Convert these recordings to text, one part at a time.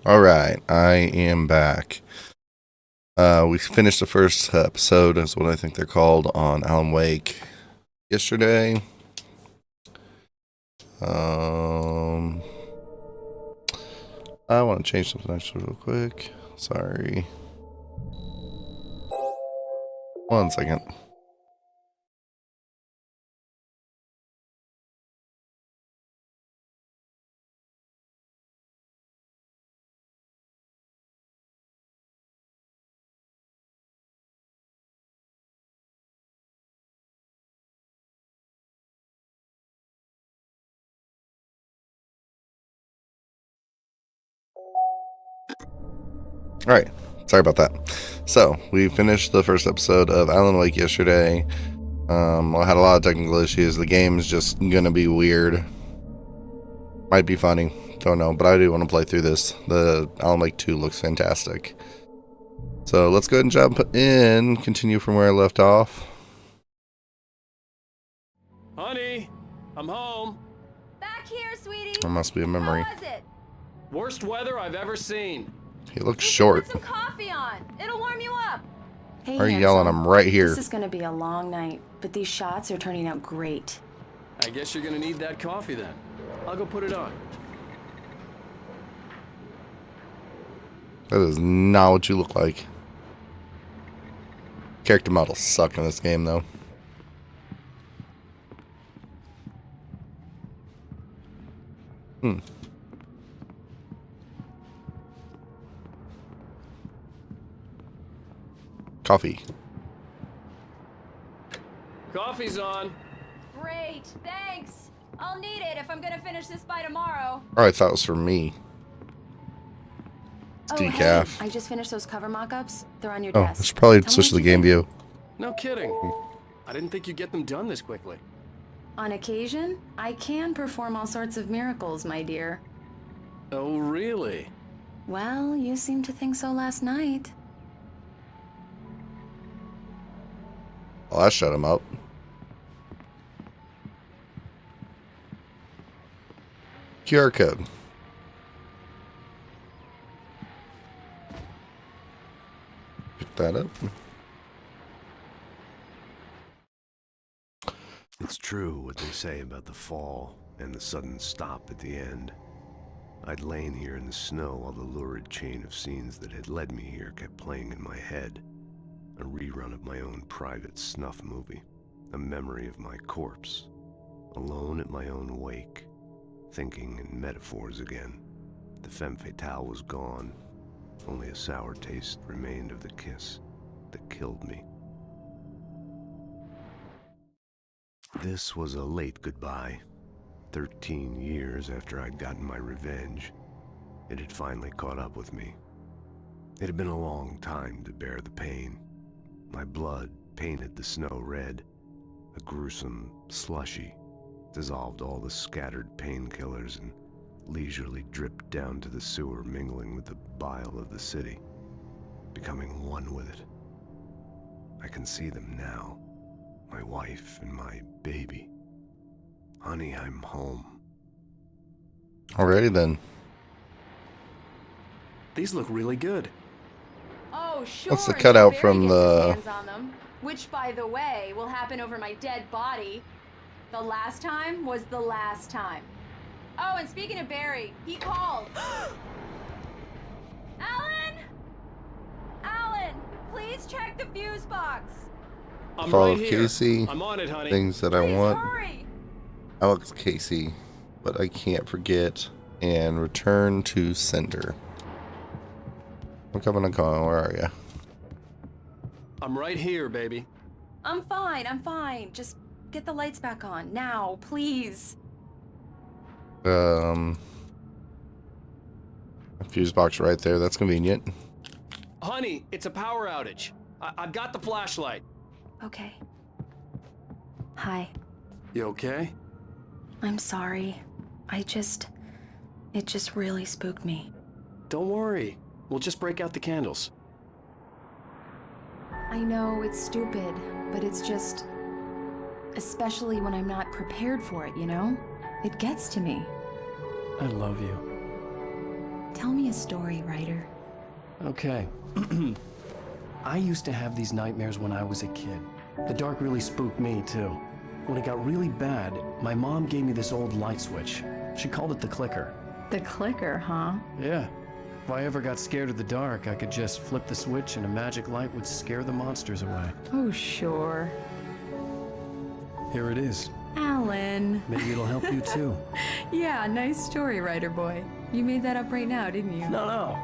Alright, I am back. We finished the first episode, is what I think they're called, on Alan Wake yesterday. I want to change something actually real quick. Sorry. 1 second. Alright, sorry about that. So, we finished the first episode of Alan Wake yesterday. I had a lot of technical issues. The game's just gonna be weird. Might be funny. Don't know, but I do want to play through this. The Alan Wake 2 looks fantastic. So, let's go ahead and jump in. Continue from where I left off. Honey, I'm home. Back here, sweetie. That must be a memory. How was it? Worst weather I've ever seen. He looks You short. Put some coffee on. It'll warm you up. Hey, Are you handsome. yelling? I'm right here. This is gonna be a long night, but these shots are turning out great. I guess you're gonna need that coffee then. I'll go put it on. That is not what you look like. Character models suck in this game, though. Coffee. Coffee's on. Great, thanks. I'll need it if I'm gonna finish this by tomorrow. Oh, I thought it was for me. It's decaf. Hey, I just finished those cover mock-ups. They're on your Oh, I desk. should probably Tell me switch what to the you game think. view. No kidding. I didn't think you'd get them done this quickly. On occasion, I can perform all sorts of miracles, my dear. Oh, really? Well, you seemed to think so last night. Well, that shut him up. QR code. Pick that up. It's true what they say about the fall and the sudden stop at the end. I'd lain here in the snow while the lurid chain of scenes that had led me here kept playing in my head. A rerun of my own private snuff movie. A memory of my corpse. Alone at my own wake. Thinking in metaphors again. The femme fatale was gone. Only a sour taste remained of the kiss that killed me. This was a late goodbye. 13 years after I'd gotten my revenge, it had finally caught up with me. It had been a long time to bear the pain. My blood painted the snow red. A gruesome slushy dissolved all the scattered painkillers and leisurely dripped down to the sewer, mingling with the bile of the city, becoming one with it. I can see them now. My wife and my baby. Honey, I'm home. Alrighty then. These look really good. Oh, sure. What's the until cutout Barry from gets the- his hands on them, which, by the way, will happen over my dead body. The last time was the last time. Oh, and speaking of Barry, he called. Alan! Alan, please check the fuse box. I'm Follow right here. Casey. I'm on it, honey. Things that I Please want. hurry. Alex Casey. But I can't forget. And return to sender. I'm coming to call. Where are you? I'm right here, baby. I'm fine. Just get the lights back on, now, please. A fuse box right there. That's convenient. Honey, it's a power outage. I've got the flashlight. Okay. Hi. You okay? I'm sorry. It just really spooked me. Don't worry. We'll just break out the candles. I know it's stupid, but it's just... especially when I'm not prepared for it, you know? It gets to me. I love you. Tell me a story, writer. Okay. I used to have these nightmares when I was a kid. The dark really spooked me, too. When it got really bad, my mom gave me this old light switch. She called it the clicker. The clicker, huh? Yeah. If I ever got scared of the dark, I could just flip the switch and a magic light would scare the monsters away. Oh, sure. Here it is. Alan. Maybe it'll help you, too. Yeah, nice story, writer boy. You made that up right now, didn't you? No.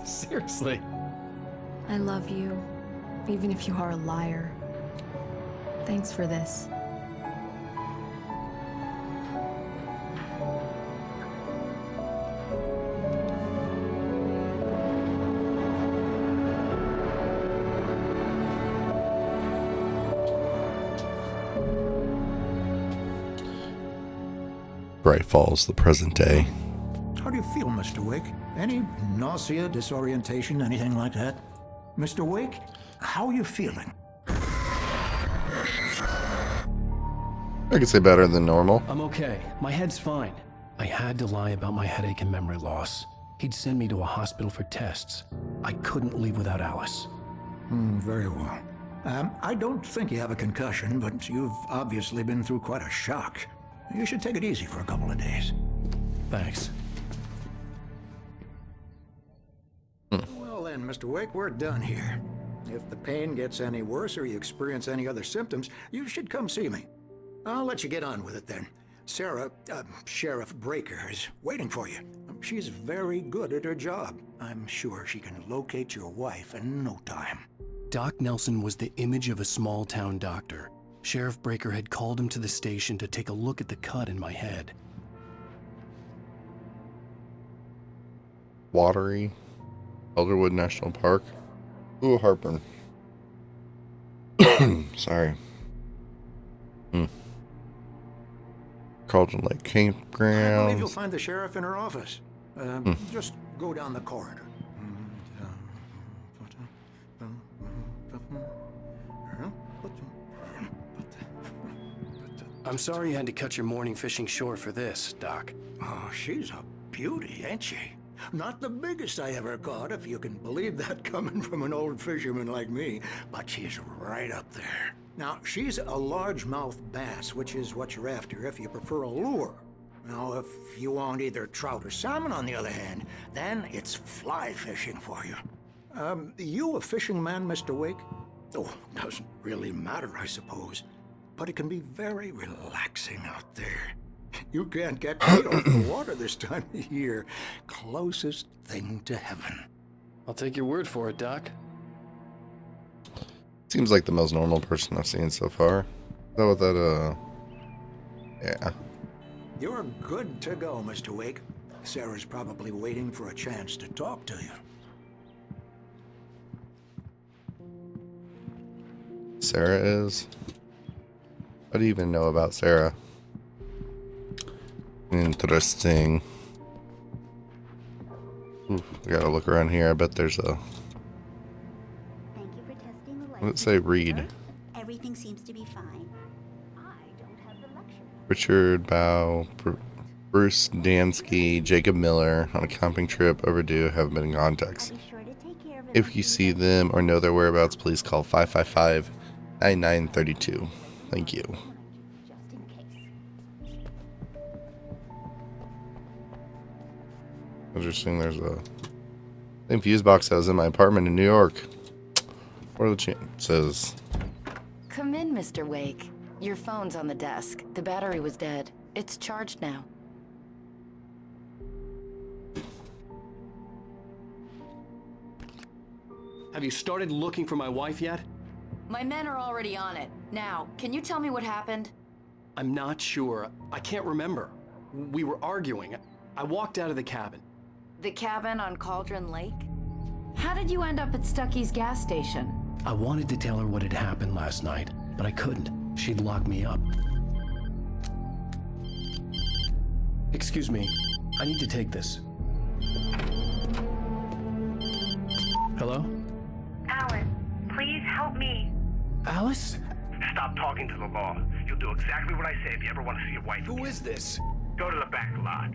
Seriously. I love you, even if you are a liar. Thanks for this. Bright Falls, the present day. How do you feel, Mr. Wake? Any nausea, disorientation, anything like that? Mr. Wake, how are you feeling? I could say better than normal. I'm okay. My head's fine. I had to lie about my headache and memory loss. He'd send me to a hospital for tests. I couldn't leave without Alice. Very well. I don't think you have a concussion, but you've obviously been through quite a shock. You should take it easy for a couple of days. Thanks. Well then, Mr. Wake, we're done here. If the pain gets any worse or you experience any other symptoms, you should come see me. I'll let you get on with it then. Sarah, Sheriff Breaker, is waiting for you. She's very good at her job. I'm sure she can locate your wife in no time. Doc Nelson was the image of a small-town doctor. Sheriff Breaker had called him to the station to take a look at the cut in my head. Watery. Elderwood National Park. Ooh, heartburn. Sorry. Cauldron Lake Campground. I believe you'll find the sheriff in her office. Just go down the corridor. I'm sorry you had to cut your morning fishing short for this, Doc. Oh, she's a beauty, ain't she? Not the biggest I ever caught, if you can believe that coming from an old fisherman like me, but she's right up there. Now, she's a largemouth bass, which is what you're after if you prefer a lure. Now, if you want either trout or salmon, on the other hand, then it's fly fishing for you. You a fishing man, Mr. Wake? Oh, doesn't really matter, I suppose. But it can be very relaxing out there. You can't get right off the water this time of year. Closest thing to heaven. I'll take your word for it, Doc. Seems like the most normal person I've seen so far. Though with that, yeah. You're good to go, Mr. Wake. Sarah's probably waiting for a chance to talk to you. Sarah is? What do you even know about Sarah? Interesting. Ooh, I gotta look around here. I bet there's a... Thank you for testing the light. Let's say read. Everything seems to be fine. I don't have the luxury. Richard Bow, Bruce Dansky, Jacob Miller on a camping trip overdue have been in contact. I'll be sure to take care of it. If you see them or know their whereabouts, please call 555-9932. Thank you. Just in case. Interesting, there's a same fuse box I was in my apartment in New York. What are the chances? Come in, Mr. Wake. Your phone's on the desk. The battery was dead. It's charged now. Have you started looking for my wife yet? My men are already on it. Now, can you tell me what happened? I'm not sure. I can't remember. We were arguing. I walked out of the cabin. The cabin on Cauldron Lake? How did you end up at Stucky's gas station? I wanted to tell her what had happened last night, but I couldn't. She'd lock me up. Excuse me. I need to take this. Hello? Alan, please help me. Alice? Stop talking to the law. You'll do exactly what I say if you ever want to see your wife. Who is this? Go to the back lot.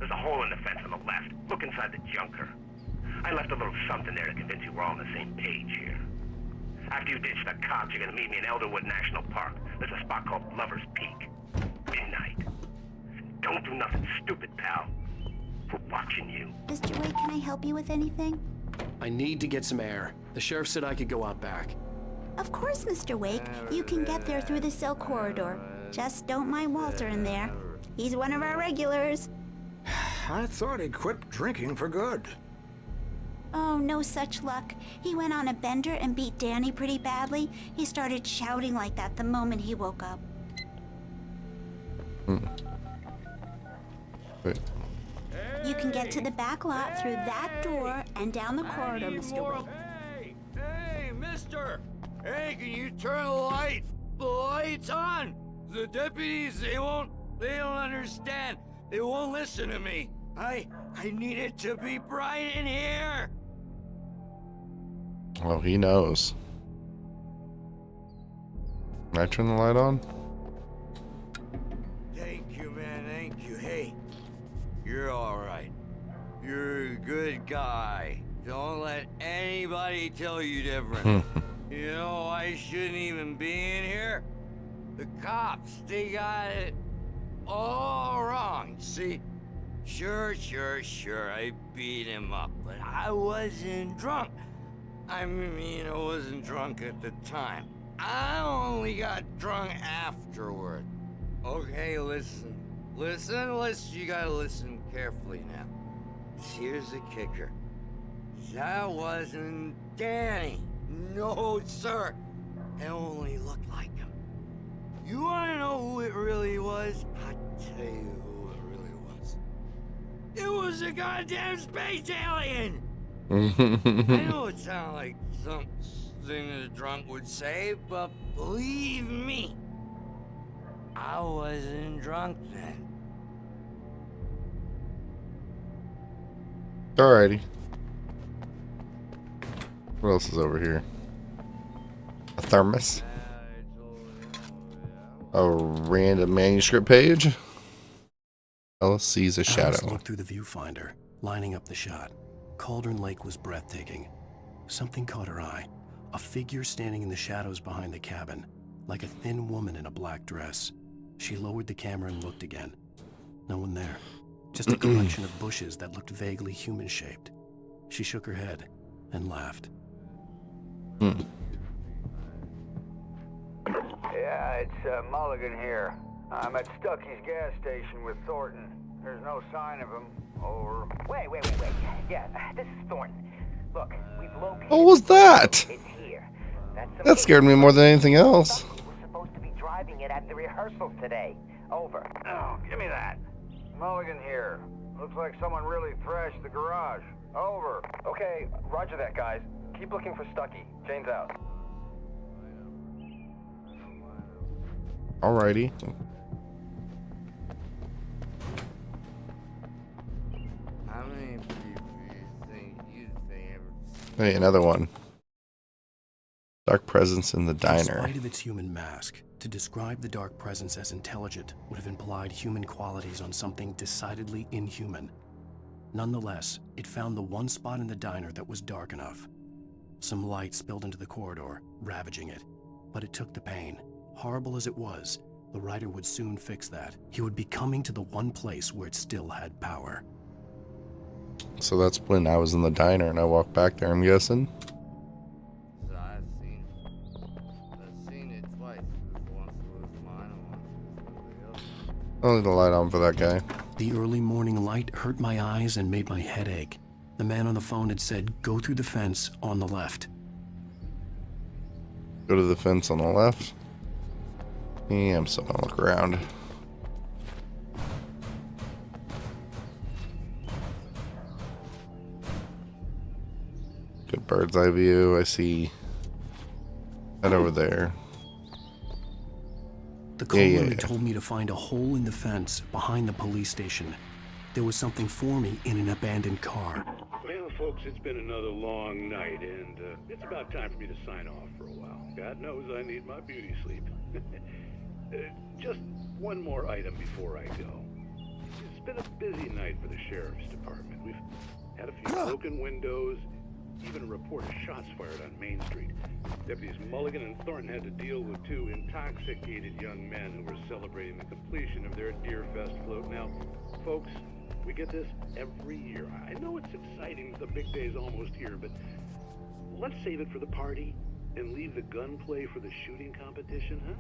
There's a hole in the fence on the left. Look inside the junker. I left a little something there to convince you we're all on the same page here. After you ditch the cops, you're gonna meet me in Elderwood National Park. There's a spot called Lover's Peak. Midnight. Don't do nothing stupid, pal. We're watching you. Mr. Wake, can I help you with anything? I need to get some air. The sheriff said I could go out back. Of course, Mr. Wake. You can get there through the cell corridor. Just don't mind Walter in there. He's one of our regulars. I thought he'd quit drinking for good. Oh, no such luck. He went on a bender and beat Danny pretty badly. He started shouting like that the moment he woke up. Wait. You can get to the back lot through that door and down the corridor, Mr. Wake. Hey, mister! Hey, can you turn the lights on? The deputies, they don't understand. They won't listen to me. I need it to be bright in here. Oh, he knows. Can I turn the light on? Thank you, man, thank you. Hey, you're all right. You're a good guy. Don't let anybody tell you different. You know, I shouldn't even be in here. The cops, they got it all wrong. See, sure, I beat him up, but I wasn't drunk. I mean, I wasn't drunk at the time. I only got drunk afterward. Okay, listen, you gotta listen carefully now. Here's the kicker. That wasn't Danny. No, sir. It only looked like him. You wanna know who it really was? I'll tell you who it really was. It was a goddamn space alien! I know it sounds like something that a drunk would say, but believe me, I wasn't drunk then. Alrighty. What else is over here? A thermos? A random manuscript page? Alice sees a shadow. Alice looked through the viewfinder, lining up the shot. Cauldron Lake was breathtaking. Something caught her eye. A figure standing in the shadows behind the cabin, like a thin woman in a black dress. She lowered the camera and looked again. No one there. Just a collection of bushes that looked vaguely human-shaped. She shook her head and laughed. Yeah, it's Mulligan here. I'm at Stucky's gas station with Thornton. There's no sign of him. Over. Wait. Yeah, this is Thornton. Look, we've located... What was that? It's here. That scared me more than anything else. We're supposed to be driving it at the rehearsal today. Over. Oh, give me that. Mulligan here. Looks like someone really thrashed the garage. Over. Okay, roger that, guys. Keep looking for Stucky. Jane's out. Alrighty. How many people you think ever... Hey, another one. Dark presence in the In diner. spite of its human mask, to describe the dark presence as intelligent would have implied human qualities on something decidedly inhuman. Nonetheless, it found the one spot in the diner that was dark enough. Some light spilled into the corridor, ravaging it. But it took the pain. Horrible as it was, the writer would soon fix that. He would be coming to the one place where it still had power. So that's when I was in the diner and I walked back there, I'm guessing. So I've seen it twice. Once it was mine and once it was somebody else. I'll leave the light on for that guy. The early morning light hurt my eyes and made my head ache. The man on the phone had said, "Go through the fence on the left." Go to the fence on the left. Yeah, I'm still gonna look around. Good bird's eye view. I see that over there. The caller Yeah. had told me to find a hole in the fence behind the police station. There was something for me in an abandoned car. Well, folks, it's been another long night, and it's about time for me to sign off for a while. God knows I need my beauty sleep. Just one more item before I go. Is been a busy night for the sheriff's department. We've had a few broken windows, even a report of shots fired on Main Street. Deputies Mulligan and Thornton had to deal with two intoxicated young men who were celebrating the completion of their Deer Fest float. Now, folks, we get this every year. I know it's exciting, the big day's almost here, but let's save it for the party and leave the gunplay for the shooting competition, huh?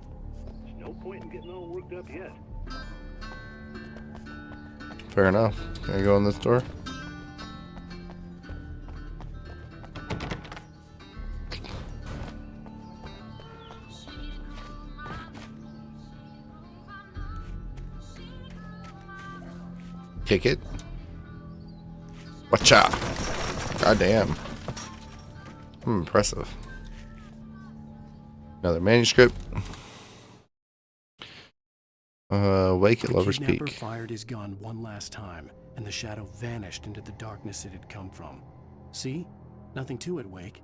There's no point in getting all worked up yet. Fair enough. Can I go in this door? Kick it. Watcha! Goddamn. Impressive. Another manuscript. Wake at Lover's The Peak. kidnapper fired his gun one last time, and the shadow vanished into the darkness it had come from. See? Nothing to it, Wake.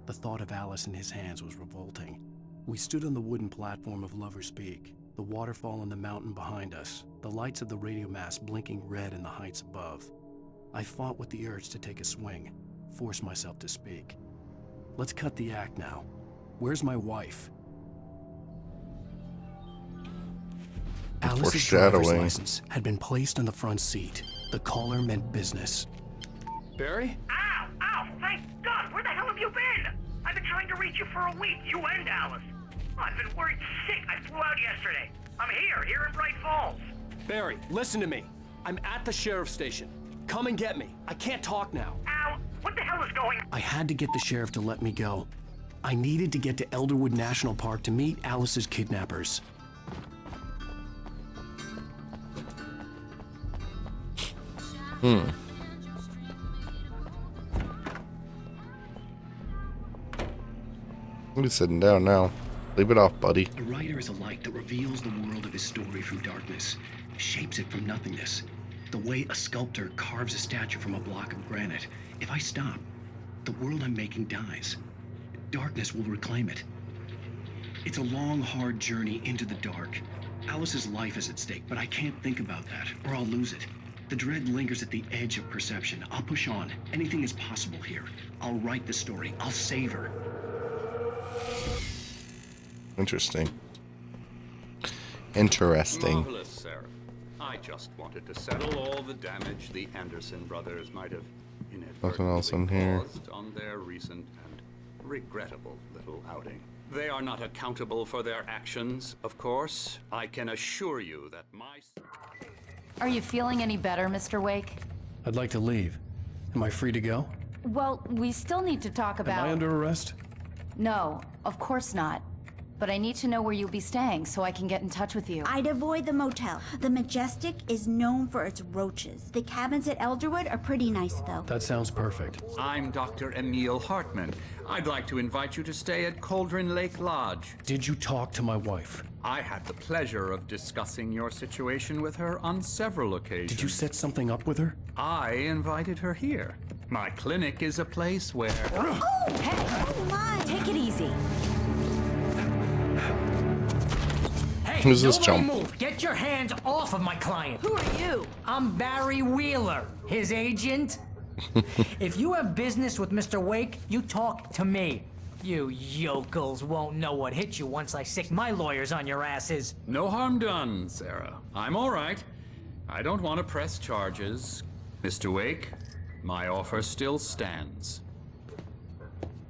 The thought of Alice in his hands was revolting. We stood on the wooden platform of Lover's Peak, the waterfall on the mountain behind us, the lights of the radio mast blinking red in the heights above. I fought with the urge to take a swing, force myself to speak. Let's cut the act now. Where's my wife? Alice's driver's license had been placed on the front seat. The caller meant business. Barry? Ow! Ow! Thank God! Where the hell have you been? I've been trying to reach you for a week, you and Alice. I've been worried sick. I flew out yesterday. I'm here in Bright Falls. Barry, listen to me. I'm at the sheriff's station. Come and get me. I can't talk now. Al, what the hell is going on? I had to get the sheriff to let me go. I needed to get to Elderwood National Park to meet Alice's kidnappers. I'm just sitting down now. Leave it off, buddy. A writer is a light that reveals the world of his story from darkness, shapes it from nothingness. The way a sculptor carves a statue from a block of granite. If I stop, the world I'm making dies. Darkness will reclaim it. It's a long, hard journey into the dark. Alice's life is at stake, but I can't think about that, or I'll lose it. The dread lingers at the edge of perception. I'll push on. Anything is possible here. I'll write the story. I'll save her. Interesting. Interesting. Marvelous, Sarah. I just wanted to settle all the damage the Anderson brothers might have Nothing else in inadvertently here. caused on their recent and regrettable little outing. They are not accountable for their actions, of course. I can assure you that my... Are you feeling any better, Mr. Wake? I'd like to leave. Am I free to go? Well, we still need to talk about... Am I under arrest? No, of course not. But I need to know where you'll be staying so I can get in touch with you. I'd avoid the motel. The Majestic is known for its roaches. The cabins at Elderwood are pretty nice, though. That sounds perfect. I'm Dr. Emil Hartman. I'd like to invite you to stay at Cauldron Lake Lodge. Did you talk to my wife? I had the pleasure of discussing your situation with her on several occasions. Did you set something up with her? I invited her here. My clinic is a place where... Oh, hey! Oh, my! Take it easy. Hey, Who's this nobody chump? move. Get your hands off of my client. Who are you? I'm Barry Wheeler, his agent. If you have business with Mr. Wake, you talk to me. You yokels won't know what hit you once I sick my lawyers on your asses. No harm done, Sarah. I'm all right. I don't want to press charges. Mr. Wake, my offer still stands.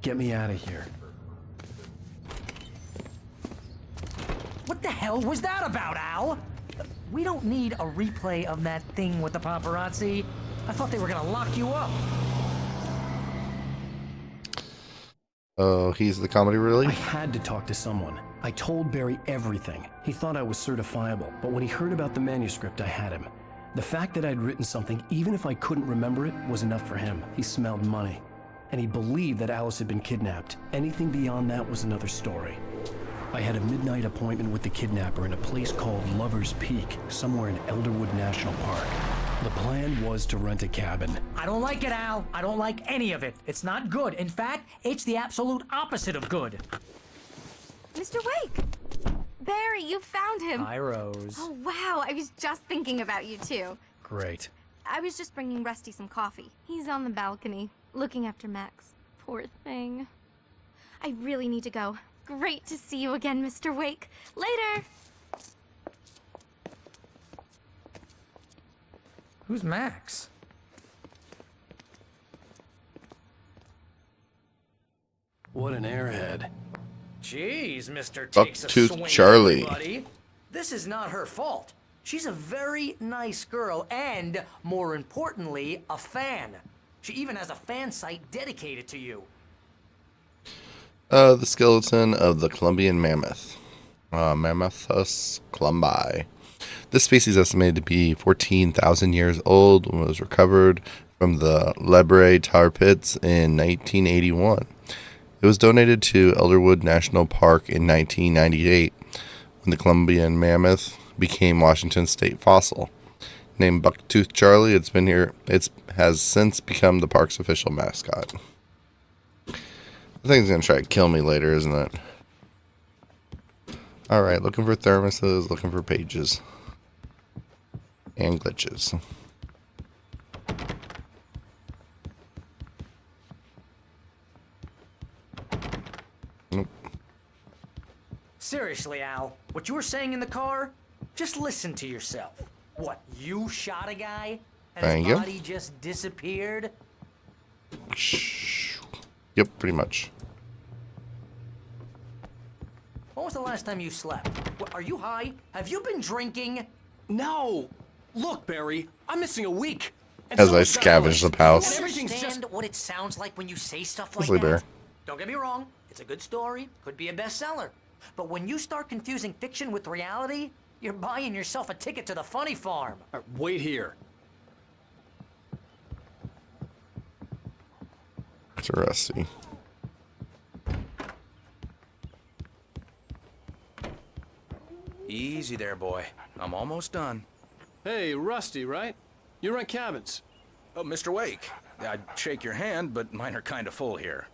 Get me out of here. What the hell was that about, Al? We don't need a replay of that thing with the paparazzi. I thought they were gonna lock you up. Oh, he's the comedy I relief? had to talk to someone. I told Barry everything. He thought I was certifiable, but when he heard about the manuscript, I had him. The fact that I'd written something, even if I couldn't remember it, was enough for him. He smelled money. And he believed that Alice had been kidnapped. Anything beyond that was another story. I had a midnight appointment with the kidnapper in a place called Lover's Peak, somewhere in Elderwood National Park. The plan was to rent a cabin. I don't like it, Al. I don't like any of it. It's not good. In fact, it's the absolute opposite of good. Mr. Wake! Barry, you found him! Hi, Rose. Oh, wow, I was just thinking about you, too. Great. I was just bringing Rusty some coffee. He's on the balcony, looking after Max. Poor thing. I really need to go. Great to see you again, Mr. Wake. Later! Who's Max? What an airhead. Jeez, Mr. Bucktooth Charlie. Buddy. This is not her fault. She's a very nice girl and, more importantly, a fan. She even has a fan site dedicated to you. The skeleton of the Columbian mammoth. Mammothus columbi. This species is estimated to be 14,000 years old and was recovered from the Lebre tar pits in 1981. It was donated to Elderwood National Park in 1998 when the Columbian mammoth became Washington's state fossil. Named Bucktooth Charlie, it's been here. It has since become the park's official mascot. The thing's gonna try to kill me later, isn't it? Alright, looking for thermoses, looking for pages. And glitches. Nope. Seriously, Al, what you were saying in the car? Just listen to yourself. What, you shot a guy? And Thank his you. body just disappeared? Yep, pretty much. When was the last time you slept? What, are you high? Have you been drinking? No! Look, Barry, I'm missing a week. And As so I is scavenge Alice. the house. Do you Everything's understand just- what it sounds like when you say stuff like Sleep that? Bear. Don't get me wrong, it's a good story, could be a bestseller. But when you start confusing fiction with reality, you're buying yourself a ticket to the funny farm. Wait here. It's Rusty. Easy there, boy. I'm almost done. Hey, Rusty, right? You rent cabins. Oh, Mr. Wake. I'd shake your hand, but mine are kind of full here.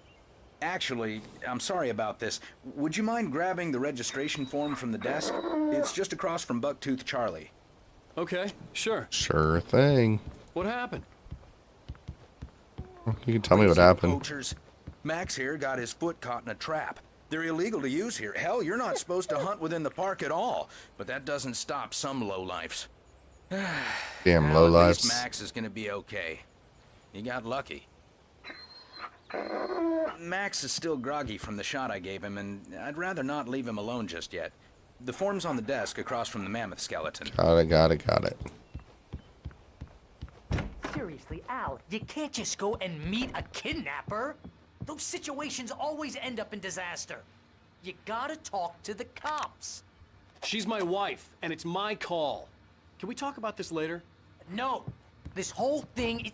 Actually, I'm sorry about this. Would you mind grabbing the registration form from the desk? It's just across from Bucktooth Charlie. Okay, sure. Sure thing. What happened? You can tell me what happened. Poachers. Max here got his foot caught in a trap. They're illegal to use here. Hell, you're not supposed to hunt within the park at all. But that doesn't stop some lowlifes. Damn Well, lowlifes. at least Max is gonna be okay. He got lucky. Max is still groggy from the shot I gave him, and I'd rather not leave him alone just yet. The form's on the desk across from the mammoth skeleton. Got it. Seriously, Al, you can't just go and meet a kidnapper. Those situations always end up in disaster. You gotta talk to the cops. She's my wife, and it's my call. Can we talk about this later? No, this whole thing is...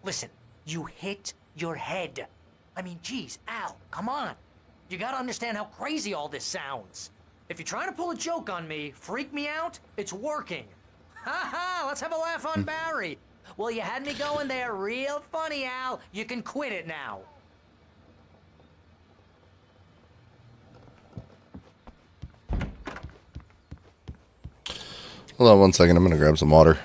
Listen, you hit your head. I mean, geez, Al, come on. You gotta understand how crazy all this sounds. If you're trying to pull a joke on me, freak me out, it's working. Ha ha, let's have a laugh on Barry. Well, you had me going there real funny, Al. You can quit it now. Hold on one second. I'm going to grab some water.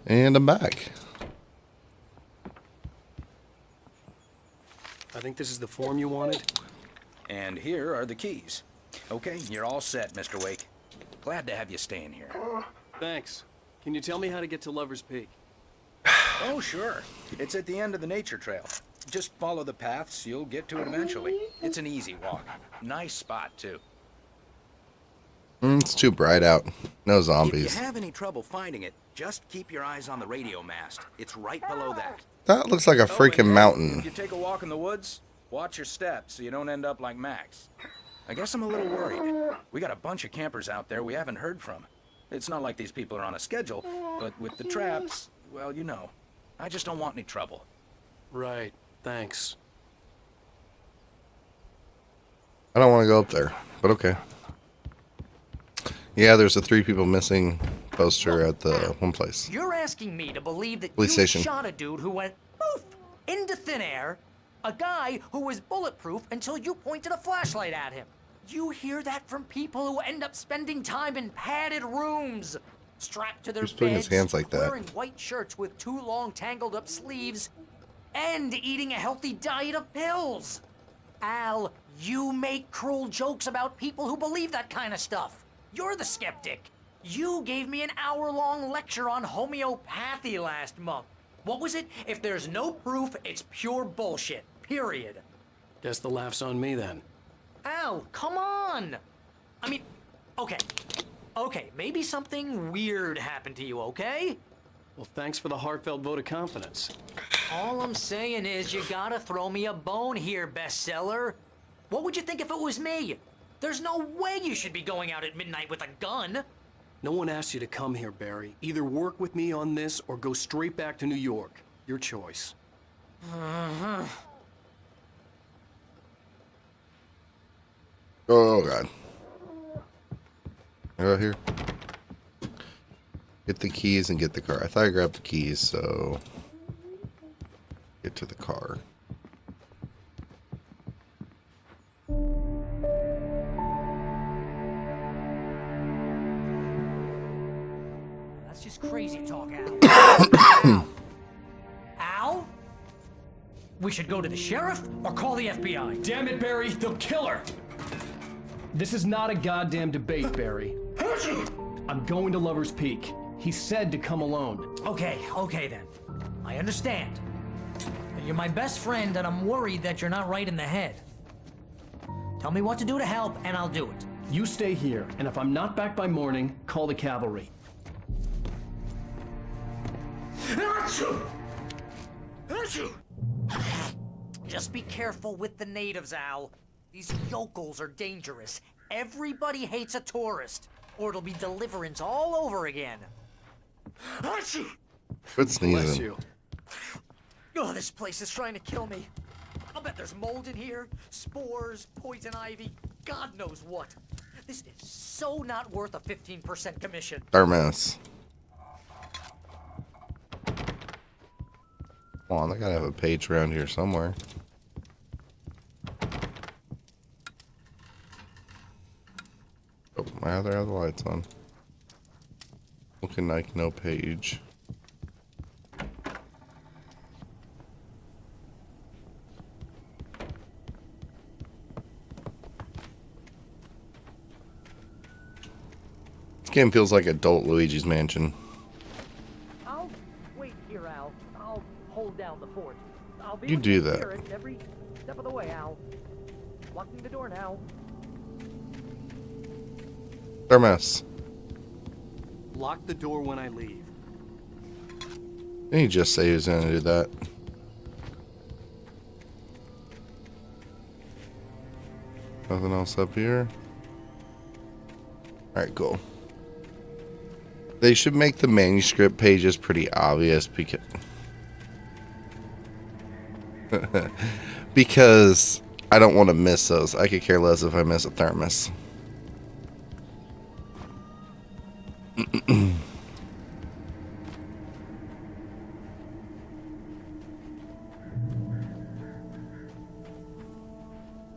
And I'm back. I think this is the form you wanted. And here are the keys. Okay, you're all set, Mr. Wake. Glad to have you staying here. Thanks. Can you tell me how to get to Lover's Peak? Oh, sure. It's at the end of the nature trail. Just follow the paths, you'll get to it eventually. It's an easy walk. Nice spot, too. It's too bright out. No zombies. If you have any trouble finding it, just keep your eyes on the radio mast. It's right below that. That looks like a freaking mountain. If you take a walk in the woods, Watch your steps so you don't end up like Max. I guess I'm a little worried. We got a bunch of campers out there we haven't heard from. It's not like these people are on a schedule, but with the traps, well, you know. I just don't want any trouble. Right. Thanks. I don't want to go up there, but okay. Yeah, there's a 3 people missing poster at the one place. You're asking me to believe that Police you station. shot a dude who went poof into thin air, a guy who was bulletproof until you pointed a flashlight at him. You hear that from people who end up spending time in padded rooms, strapped to their Who's putting his beds, hands like that? wearing white shirts with too long tangled up sleeves, and eating a healthy diet of pills. Al, you make cruel jokes about people who believe that kind of stuff. You're the skeptic. You gave me an hour-long lecture on homeopathy last month. What was it? If there's no proof, it's pure bullshit. Period. Guess the laugh's on me then. Al, come on! I mean, okay. Okay, maybe something weird happened to you, okay? Well, thanks for the heartfelt vote of confidence. All I'm saying is you gotta throw me a bone here, bestseller. What would you think if it was me? There's no way you should be going out at midnight with a gun. No one asked you to come here, Barry. Either work with me on this or go straight back to New York. Your choice. Oh, God. Right here. Get the keys and get the car. I thought I grabbed the keys, so... Get to the car. That's just crazy talk, Al. Al? We should go to the sheriff or call the FBI. Damn it, Barry, they'll kill her! This is not a goddamn debate, Barry. I'm going to Lover's Peak. He said to come alone. Okay then. I understand. You're my best friend, and I'm worried that you're not right in the head. Tell me what to do to help, and I'll do it. You stay here, and if I'm not back by morning, call the cavalry. Just be careful with the natives, Al. These yokels are dangerous. Everybody hates a tourist, or it'll be Deliverance all over again. Quit sneezing. Bless you. Oh, this place is trying to kill me. I'll bet there's mold in here, spores, poison ivy, God knows what. This is so not worth a 15% commission. Thermos. Come on, I gotta have a page around here somewhere. Oh, my other have the lights on. Looking like no page. This game feels like adult Luigi's Mansion. I'll wait here, Al. I'll hold down the fort. I'll be You do that. here at every step of the way, Al. Locking the door now. Thermos. Lock the door when I leave. Didn't he just say he was gonna do that? Nothing else up here? Alright, cool. They should make the manuscript pages pretty obvious because... because I don't want to miss those. I could care less if I miss a thermos.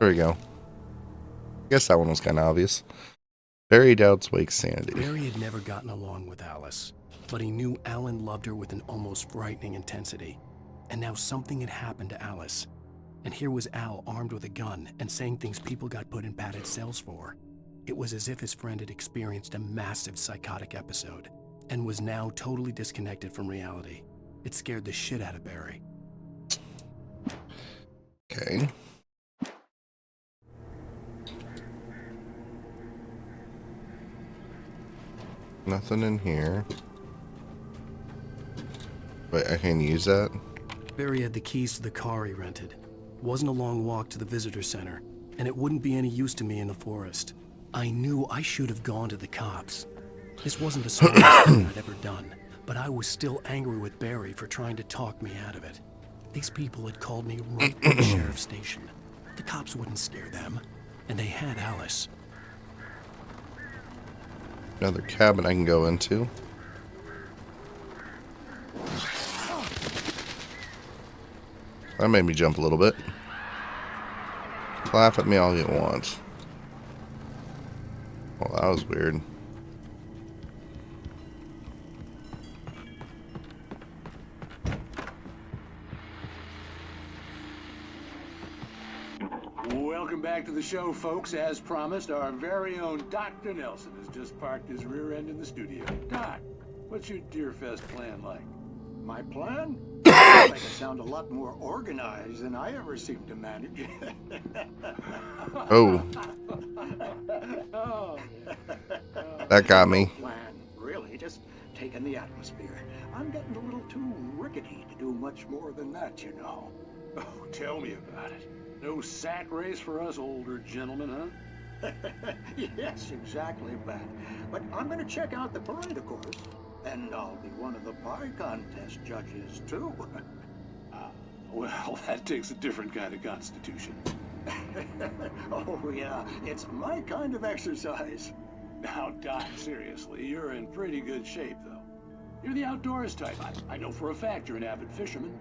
There we go. I guess that one was kind of obvious. Barry doubts Wake's sanity. Barry had never gotten along with Alice, but he knew Alan loved her with an almost frightening intensity. And now something had happened to Alice. And here was Al armed with a gun and saying things people got put in padded cells for. It was as if his friend had experienced a massive psychotic episode and was now totally disconnected from reality. It scared the shit out of Barry. Okay. Nothing in here. Wait, I can't use that? Barry had the keys to the car he rented. wasn't a long walk to the visitor center, and it wouldn't be any use to me in the forest. I knew I should have gone to the cops. This wasn't the smartest thing I'd ever done, but I was still angry with Barry for trying to talk me out of it. These people had called me right to the sheriff's station. The cops wouldn't scare them, and they had Alice. Another cabin I can go into. That made me jump a little bit. Laugh at me all you want. Well, that was weird. Welcome back to the show, folks. As promised, our very own Dr. Nelson has just parked his rear end in the studio. Doc, what's your Deerfest plan like? My plan? I make it sound a lot more organized than I ever seem to manage. Oh. That got me. Plan, really, just taking the atmosphere. I'm getting a little too rickety to do much more than that, you know. Oh, tell me about it. No sack race for us older gentlemen, huh? Yes, exactly, Pat. But I'm going to check out the parade, of course. And I'll be one of the pie contest judges, too. Well, that takes a different kind of constitution. Oh, yeah. It's my kind of exercise. Now, Doc, seriously, you're in pretty good shape, though. You're the outdoors type. I know for a fact you're an avid fisherman.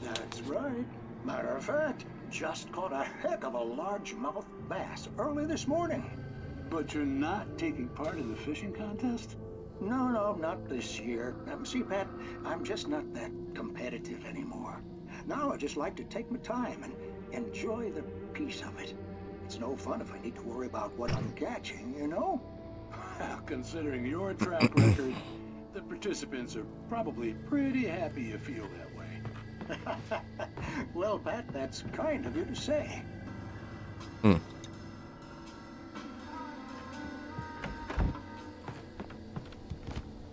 That's right. Matter of fact, just caught a heck of a largemouth bass early this morning. But you're not taking part in the fishing contest? No, not this year. See, Pat, I'm just not that competitive anymore. Now I just like to take my time and enjoy the peace of it. It's no fun if I need to worry about what I'm catching, you know? Considering your track record, the participants are probably pretty happy you feel that way. Well, Pat, that's kind of you to say.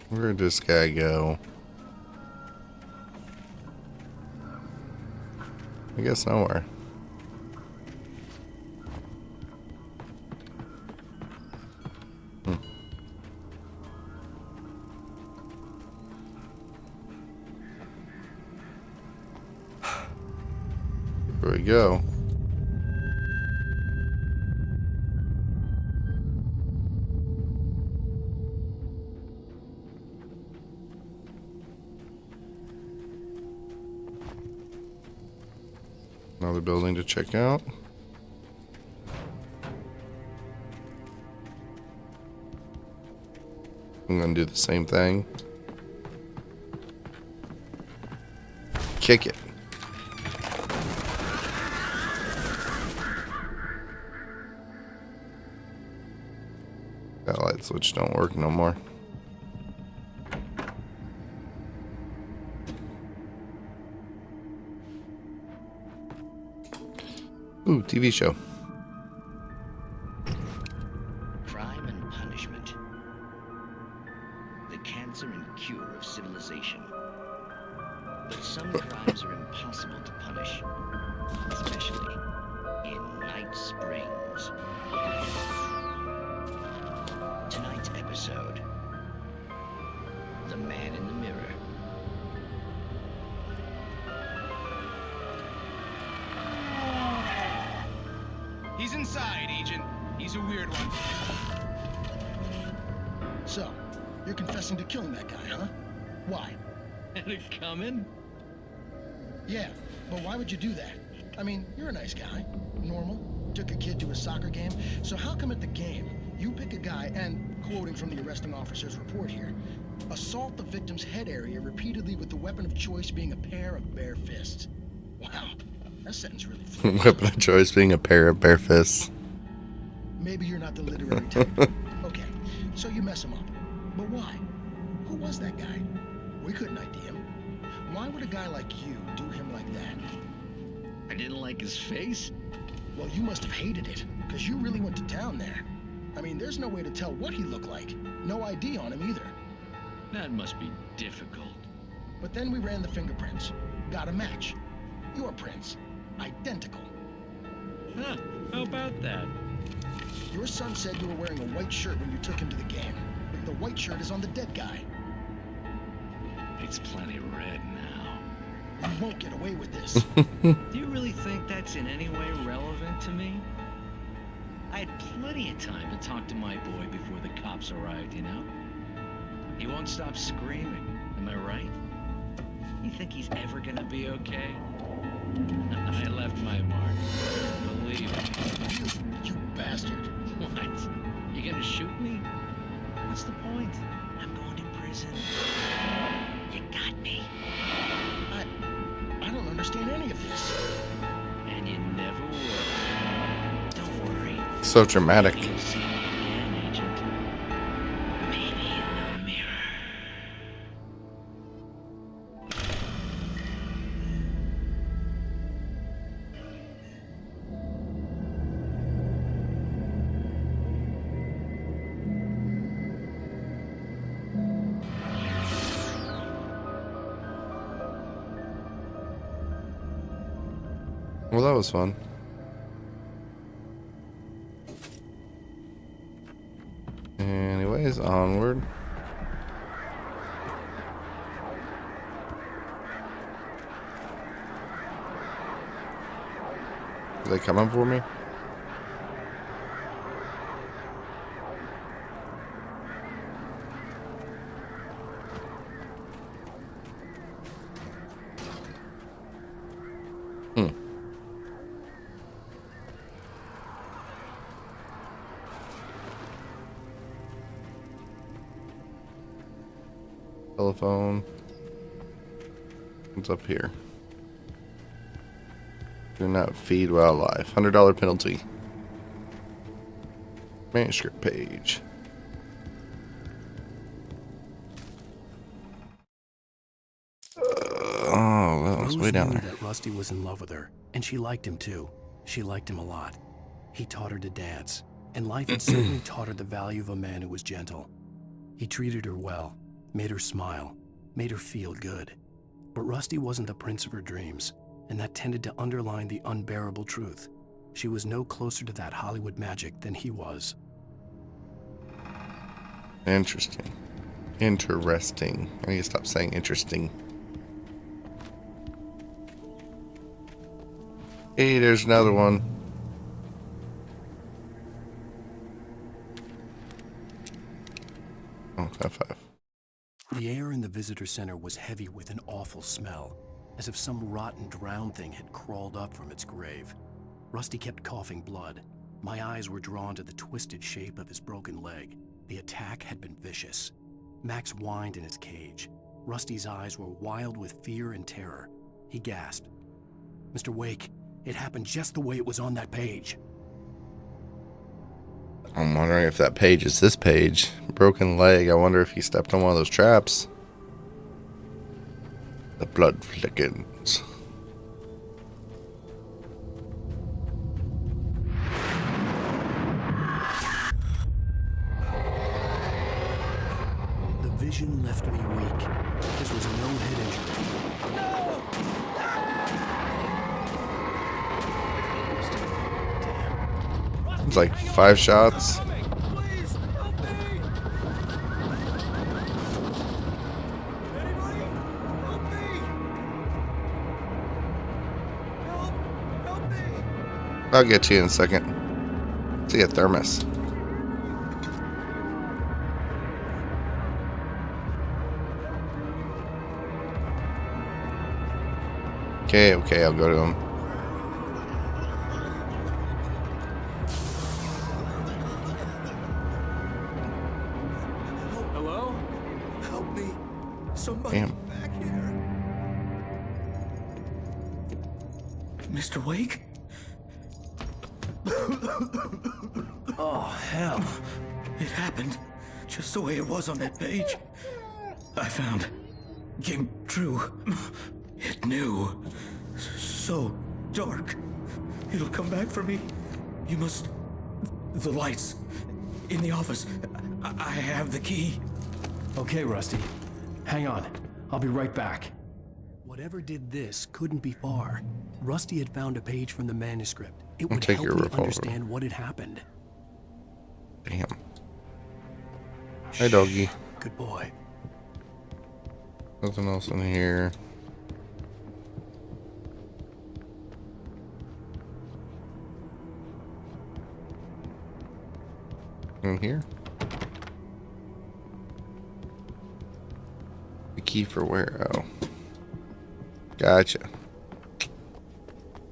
Where'd this guy go? I guess nowhere. Here we go. Another building to check out. I'm gonna do the same thing. Kick it. That light switch don't work no more. Ooh, TV show. Crime and punishment. The cancer and cure of civilization. But some crimes are impossible to punish, especially in Night Springs. Tonight's episode, The Man in the Mirror. He's inside, Agent. He's a weird one. So, you're confessing to killing that guy, huh? Why? And it coming? Yeah, but why would you do that? I mean, you're a nice guy. Normal. Took a kid to a soccer game. So how come at the game, you pick a guy and, quoting from the arresting officer's report here, assault the victim's head area repeatedly with the weapon of choice being a pair of bare fists? Wow. That sentence really flew. Weapon of choice being a pair of bare fists. Maybe you're not the literary type. Okay, so you mess him up. But why? Who was that guy? We couldn't ID him. Why would a guy like you do him like that? I didn't like his face? Well, you must have hated it, because you really went to town there. I mean, there's no way to tell what he looked like. No ID on him either. That must be difficult. But then we ran the fingerprints. Got a match. Your prints. identical. Huh, how about that? Your son said you were wearing a white shirt when you took him to the game. But the white shirt is on the dead guy. It's plenty red now. You won't get away with this. Do you really think that's in any way relevant to me? I had plenty of time to talk to my boy before the cops arrived, you know? He won't stop screaming, am I right? You think he's ever gonna be okay? I left my mark. Believe me. You bastard. What? You gonna shoot me? What's the point? I'm going to prison. You got me. I don't understand any of this. And you never will. Don't worry. So dramatic. You'll see me again, Agent. Maybe in the mirror. Well, that was fun. Anyways, onward. Are they coming for me? Telephone. What's up here? Do not feed wildlife. $100 penalty. Manuscript page. Oh, that was way down there. That Rusty was in love with her, and she liked him too. She liked him a lot. He taught her to dance, and life had certainly taught her the value of a man who was gentle. He treated her well, made her smile, made her feel good. But Rusty wasn't the prince of her dreams, and that tended to underline the unbearable truth. She was no closer to that Hollywood magic than he was. Interesting. Interesting. I need to stop saying interesting. Hey, there's another one. Oh, F5. The air in the visitor center was heavy with an awful smell, as if some rotten drowned thing had crawled up from its grave. Rusty kept coughing blood. My eyes were drawn to the twisted shape of his broken leg. The attack had been vicious. Max whined in his cage. Rusty's eyes were wild with fear and terror. He gasped. "Mr. Wake, it happened just the way it was on that page." I'm wondering if that page is this page. Broken leg. I wonder if he stepped on one of those traps. The blood flickens. The vision left me weak. This was no head injury. It's like 5 shots. I'll get to you in a second. See a thermos. Okay, I'll go to him. Hello? Help me. Somebody Damn. back here. Mr. Wake? Oh, hell. It happened just the way it was on that page. I found. Came true. It knew. So dark. It'll come back for me. You must. The lights. In the office. I have the key. Okay, Rusty. Hang on. I'll be right back. Whatever did this couldn't be far. Rusty had found a page from the manuscript. It I'll would take help your me revolver. understand what had happened. Damn. Hey, doggy. Good boy. Nothing else in here. In here? The key for where? Oh. Gotcha.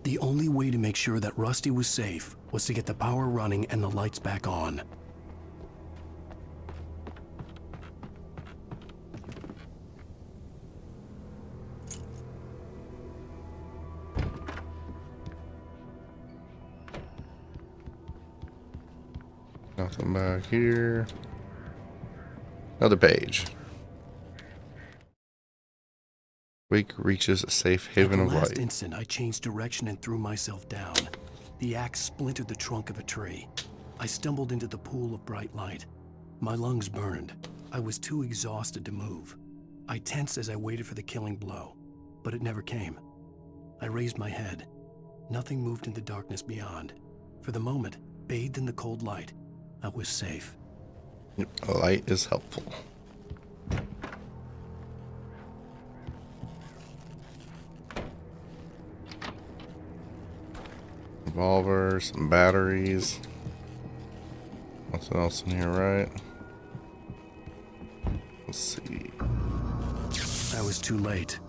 The only way to make sure that Rusty was safe was to get the power running and the lights back on. Nothing back here. Another page. Wake reaches a safe haven of At the last light. instant, I changed direction and threw myself down. The axe splintered the trunk of a tree. I stumbled into the pool of bright light. My lungs burned. I was too exhausted to move. I tensed as I waited for the killing blow, but it never came. I raised my head. Nothing moved in the darkness beyond. For the moment, bathed in the cold light, I was safe. Light is helpful. Revolver, some batteries. Nothing else in here, right? Let's see. I was too late.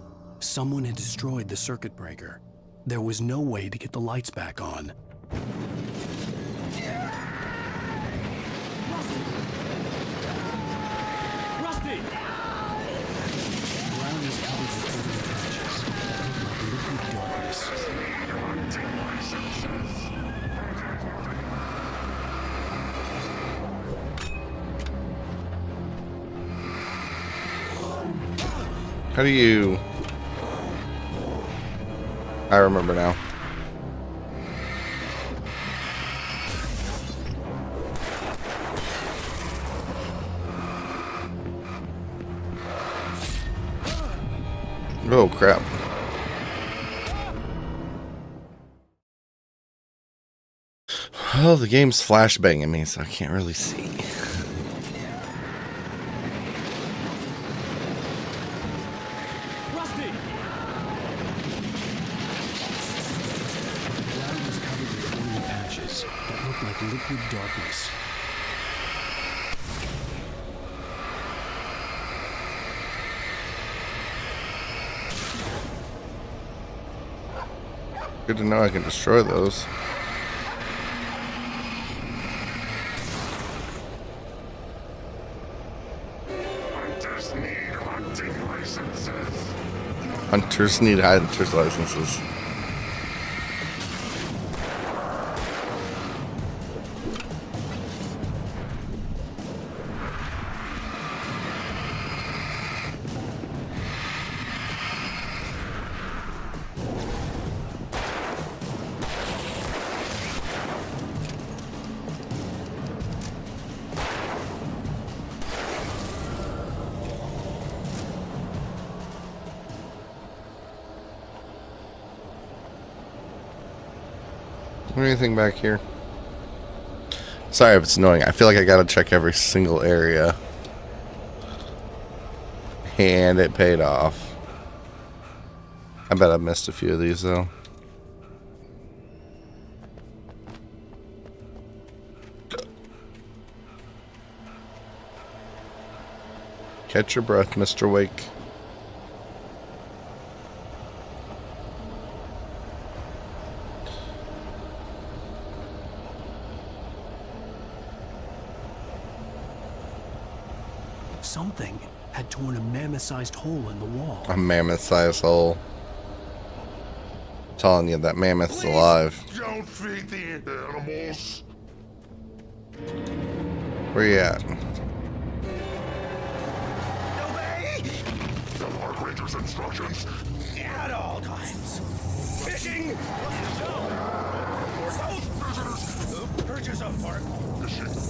Someone had destroyed the circuit breaker. There was no way to get the lights back on. Rusty! Ground is covered with open patches that look like liquid darkness. How do you... I remember now. Oh, crap. Well, the game's flashbanging me, so I can't really see. Rusty! The ground was covered with oily patches that looked like liquid darkness. Good to know I can destroy those. Hunters need hunter's licenses. Anything back here? Sorry if it's annoying. I feel like I gotta check every single area. And it paid off. I bet I missed a few of these though. Catch your breath, Mr. Wake. Something had torn a mammoth-sized hole in the wall. A mammoth-sized hole. I'm telling you, that mammoth's alive. Don't feed the animals. Where you at? Obey the Park Ranger's instructions at all times. Fishing. Purchase of park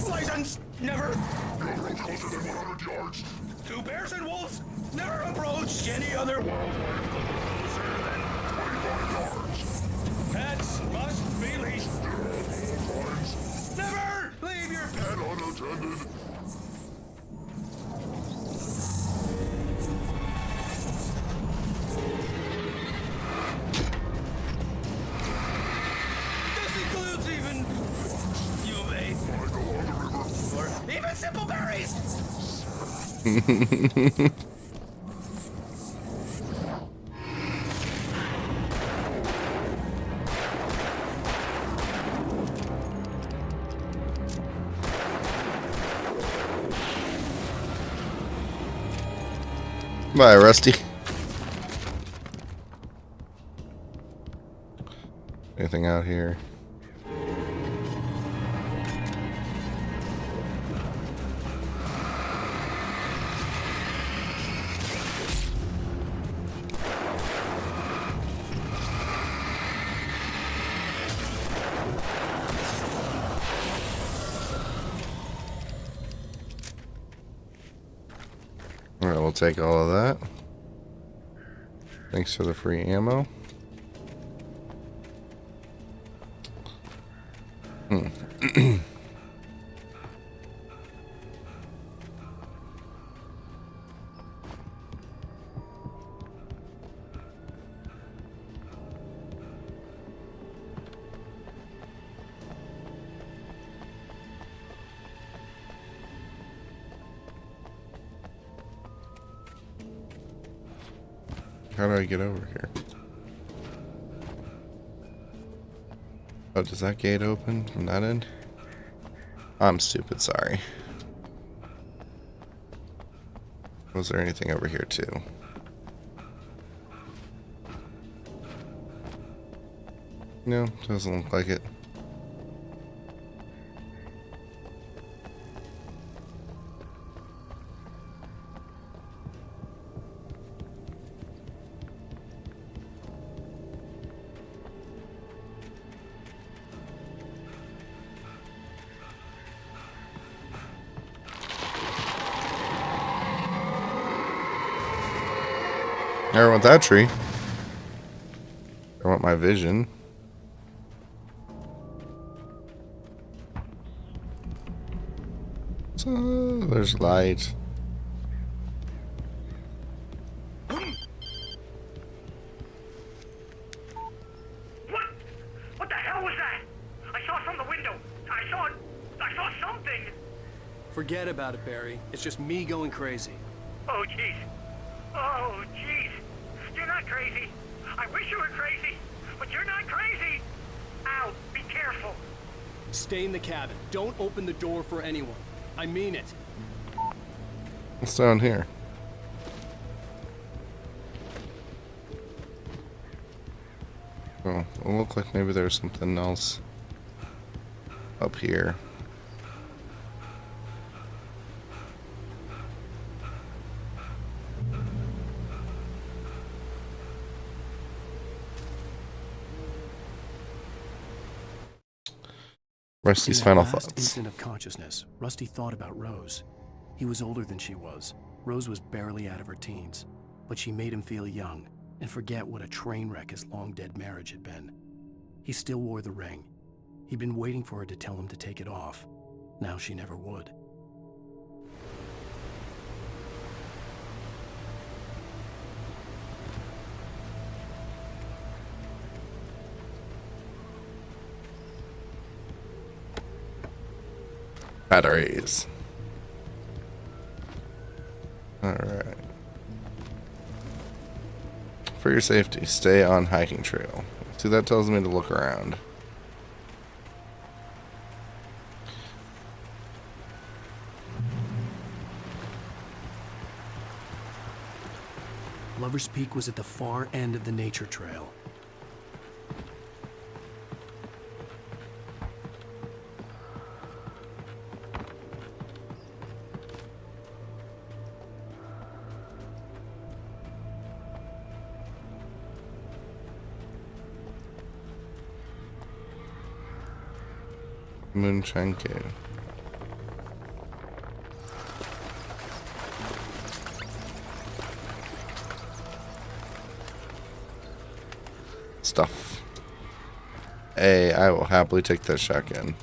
license. Never. Railroad closer than 100 yards. Two bears and wolves never approached any other wildlife closer than 25 yards. Pets must be leashed. Never leave your pet unattended. This includes even you, mate. Or even simple berries. Bye, Rusty. Anything out here? Alright, we'll take all of that. Thanks for the free ammo. How do I get over here? Oh, does that gate open from that end? I'm stupid, sorry. Was there anything over here too? No, doesn't look like it. I want that tree. I want my vision. So there's light. What the hell was that? I saw it from the window. I saw something. Forget about it, Barry. It's just me going crazy. Oh, jeez. Oh, jeez. You're not crazy. I wish you were crazy, but you're not crazy. Ow, be careful. Stay in the cabin. Don't open the door for anyone. I mean it. What's down here? Oh, it looked like maybe there's something else up here. Rusty's final thoughts. Instant of consciousness, Rusty thought about Rose. He was older than she was. Rose was barely out of her teens, but she made him feel young and forget what a train wreck his long-dead marriage had been. He still wore the ring. He'd been waiting for her to tell him to take it off. Now she never would. Batteries. Alright. For your safety, stay on hiking trail. See, that tells me to look around. Lover's Peak was at the far end of the nature trail. Moonshine Cave. stuff. Hey, I will happily take that shotgun.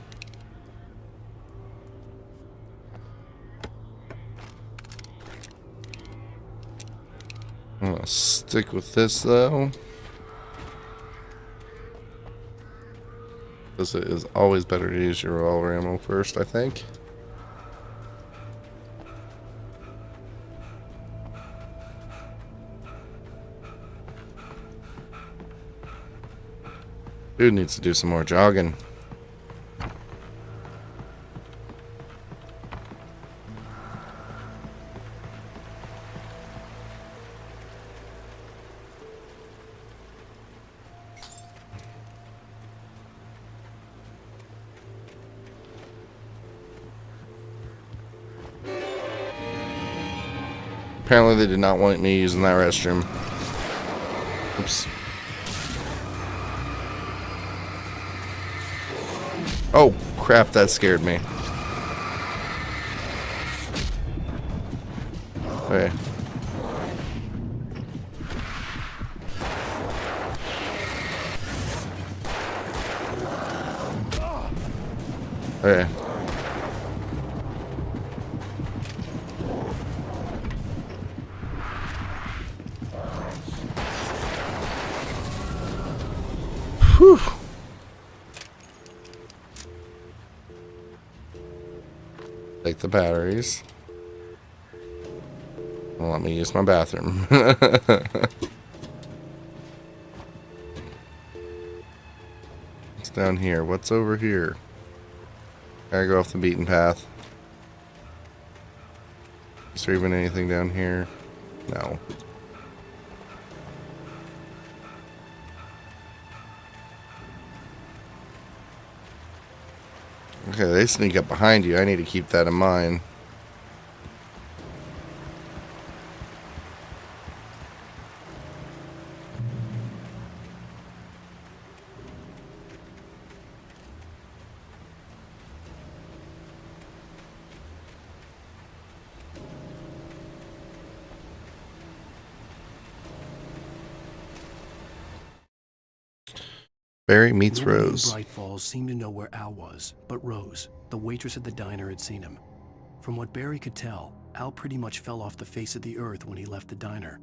I'm gonna stick with this though, because it is always better to use your revolver ammo first, I think. Dude needs to do some more jogging. Apparently they did not want me using that restroom. Oops. Oh, crap, that scared me. Okay. Okay. Whew. Take the batteries. Well, let me use my bathroom. What's down here? What's over here? Gotta go off the beaten path. Is there even anything down here? No. Okay, they sneak up behind you. I need to keep that in mind. Barry meets Nobody in Rose. Bright Falls seemed to know where Al was, but Rose, the waitress at the diner, had seen him. From what Barry could tell, Al pretty much fell off the face of the earth when he left the diner.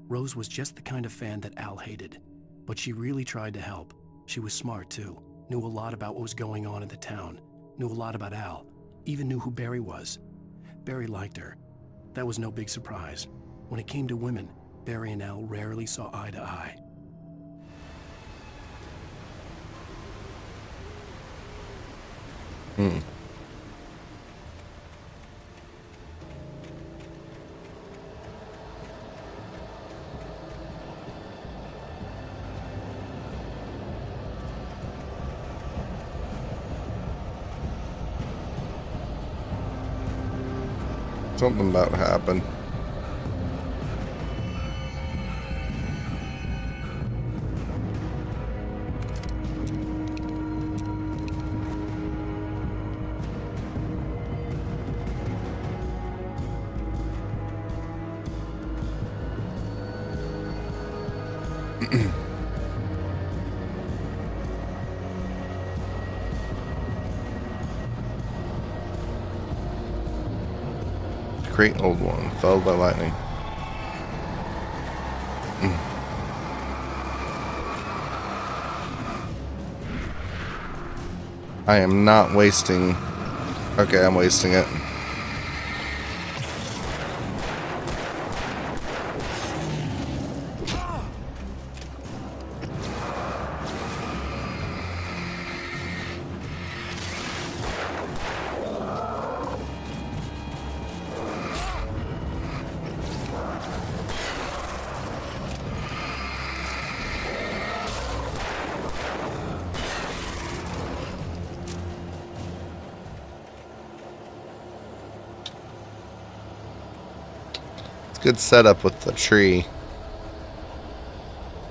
Rose was just the kind of fan that Al hated, but she really tried to help. She was smart too, knew a lot about what was going on in the town, knew a lot about Al, even knew who Barry was. Barry liked her. That was no big surprise. When it came to women, Barry and Al rarely saw eye to eye. Hmm. Something about to happen. Great old one, felled by lightning. I am not wasting. Okay, I'm wasting it. Good setup with the tree.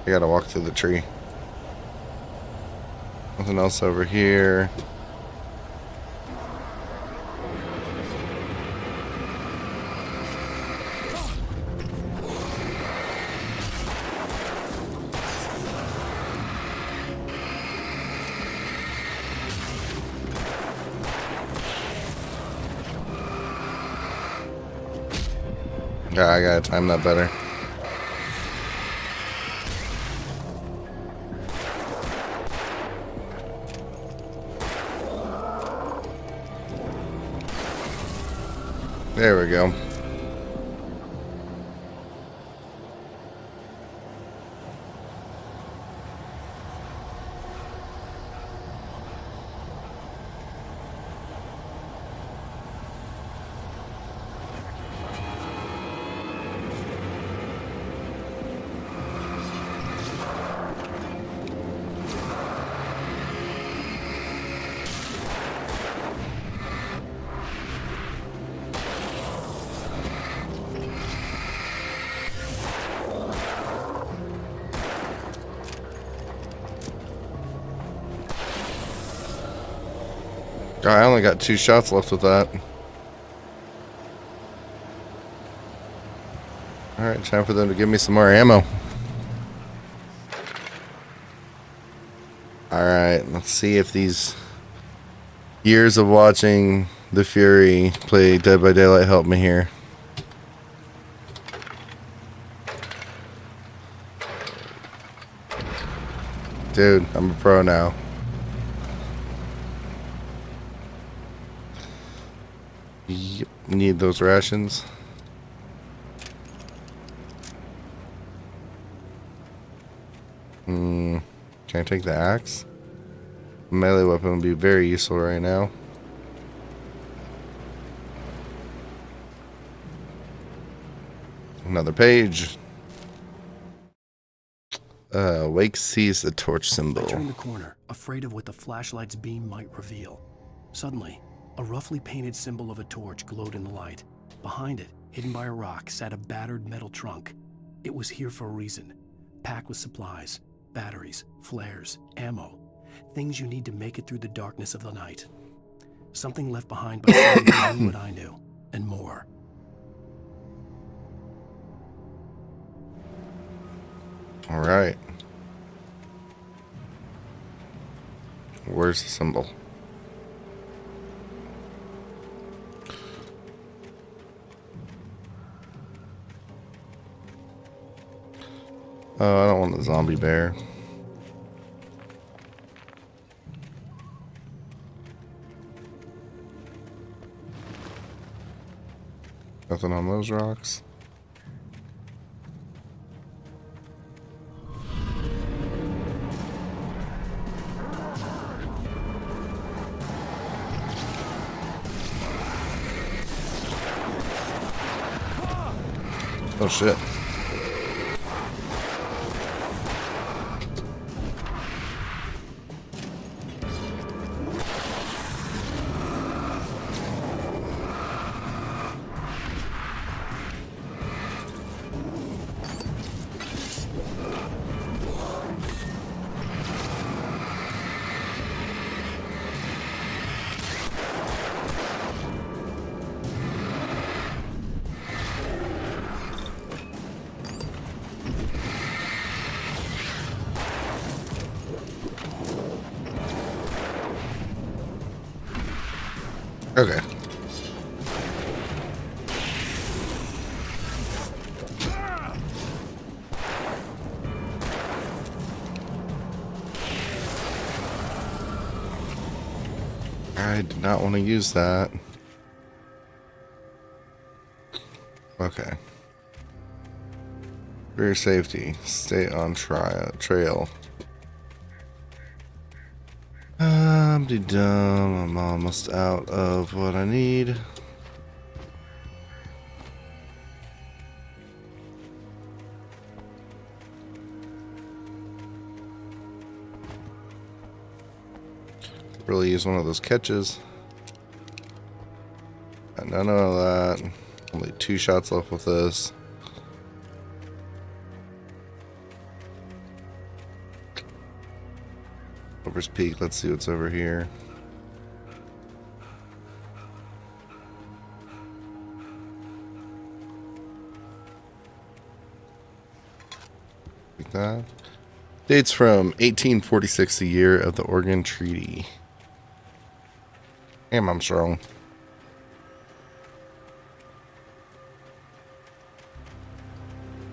I gotta walk through the tree. Nothing else over here. Yeah, I gotta time that better. There we go. I only got 2 shots left with that. Alright, time for them to give me some more ammo. Alright, let's see if these years of watching The Fury play Dead by Daylight help me here. Dude, I'm a pro now. Yep, need those rations. Can I take the axe? Melee weapon would be very useful right now. Another page. Wake sees the torch symbol. I turned the corner, afraid of what the flashlight's beam might reveal. Suddenly, a roughly painted symbol of a torch glowed in the light. Behind it, hidden by a rock, sat a battered metal trunk. It was here for a reason. Packed with supplies, batteries, flares, ammo. Things you need to make it through the darkness of the night. Something left behind by someone who knew what I knew, and more. All right. Where's the symbol? Oh, I don't want the zombie bear. Nothing on those rocks. Oh shit. Okay. I did not want to use that. Okay. For your safety, stay on trail. I'm dumb. I'm almost out of what I need. Really use one of those catches. None of that. Only 2 shots left with this. Lover's Peak. Let's see what's over here. Like that. Dates from 1846, the year of the Oregon Treaty. Damn, I'm strong.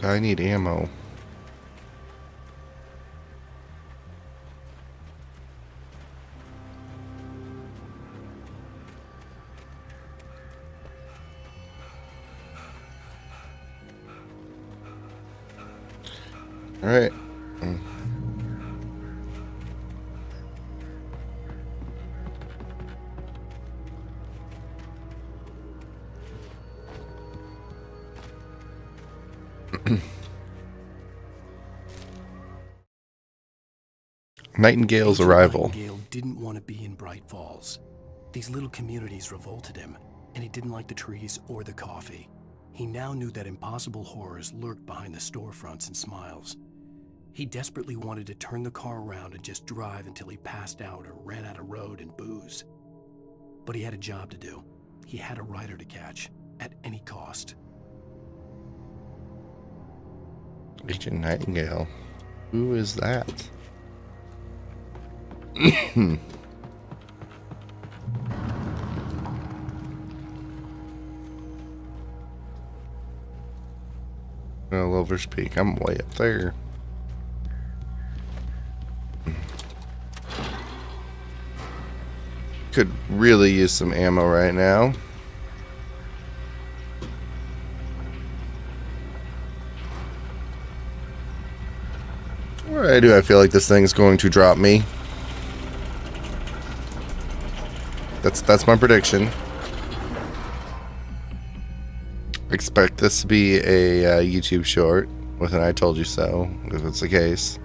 I need ammo. All right. Nightingale's arrival. Nightingale didn't want to be in Bright Falls. These little communities revolted him, and he didn't like the trees or the coffee. He now knew that impossible horrors lurked behind the storefronts and smiles. He desperately wanted to turn the car around and just drive until he passed out or ran out of road and booze. But he had a job to do. He had a rider to catch, at any cost. Agent Nightingale. Who is that? Lover's Peak. I'm way up there. Could really use some ammo right now. Why do I feel like this thing's going to drop me? That's my prediction. Expect this to be a YouTube short with an I told you so, if it's the case.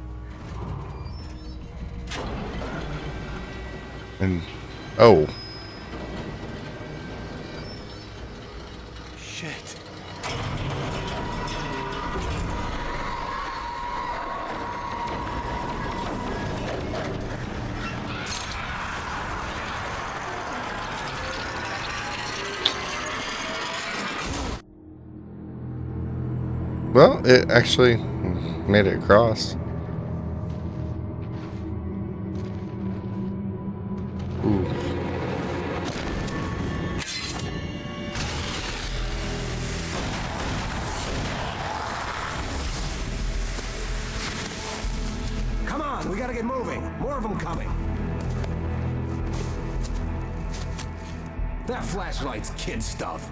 And oh. Shit. Well, it actually made it across. Ooh. Come on, we gotta get moving. More of them coming. That flashlight's kid stuff.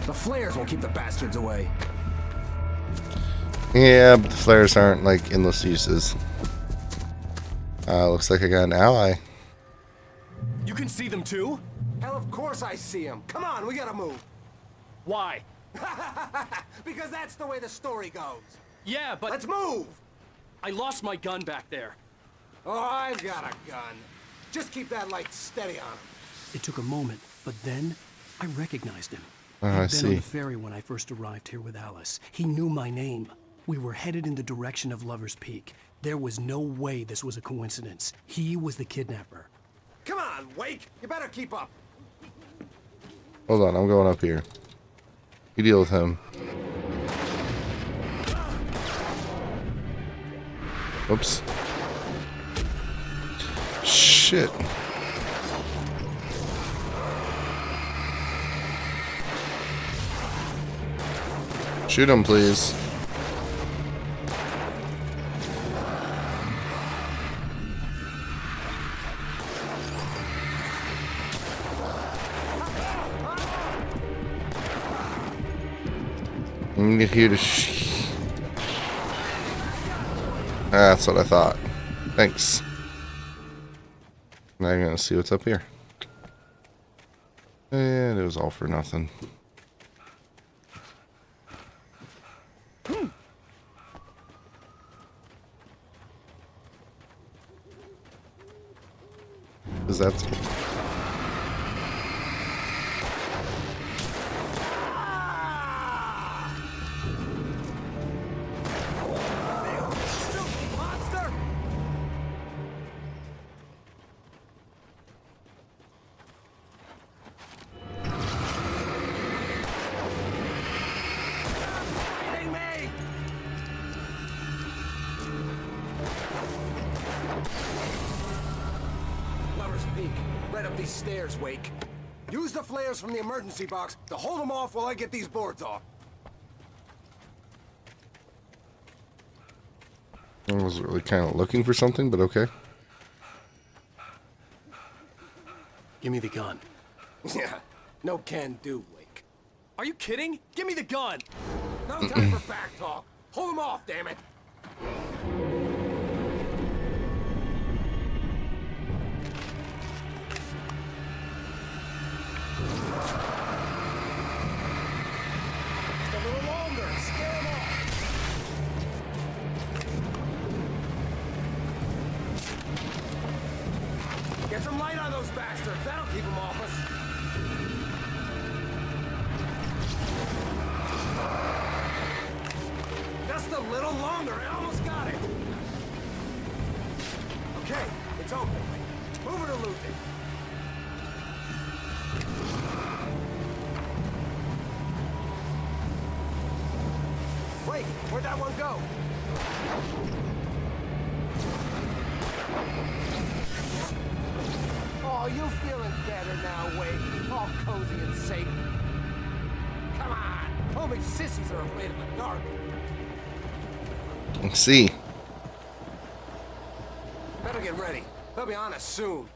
The flares won't keep the bastards away. Yeah, but the flares aren't like endless uses. Looks like I got an ally. You can see them too? Hell, of course I see them. Come on, we gotta move. Why? Because that's the way the story goes. Yeah, but... Let's move! I lost my gun back there. Oh, I've got a gun. Just keep that light steady on him. It took a moment, but then I recognized him. I He'd been on see. the ferry when I first arrived here with Alice. He knew my name. We were headed in the direction of Lover's Peak. There was no way this was a coincidence. He was the kidnapper. Come on, Wake! You better keep up. Hold on, I'm going up here. You deal with him. Oops. Shit. Shoot him, please. I'm gonna get here to that's what I thought. Thanks. Now I'm gonna see what's up here. And it was all for nothing. Because that's... Lover's Peak. Right up these stairs, Wake. Use the flares from the emergency box to hold them off while I get these boards off. I was really kind of looking for something, but okay. Give me the gun. Yeah, no can do, Wake. Are you kidding? Give me the gun! No time for back talk. Hold him off, damn it. Just a little longer. Scare him off. Get some light on those bastards. That'll keep them off us. Just a little longer. I almost got it. Okay, it's open. Move it or lose it. Wait, where'd that one go? Oh, you feeling better now, Wake? All cozy and safe. Come on! Only sissies are afraid of the dark. Let's see. Better get ready. They'll be on us soon.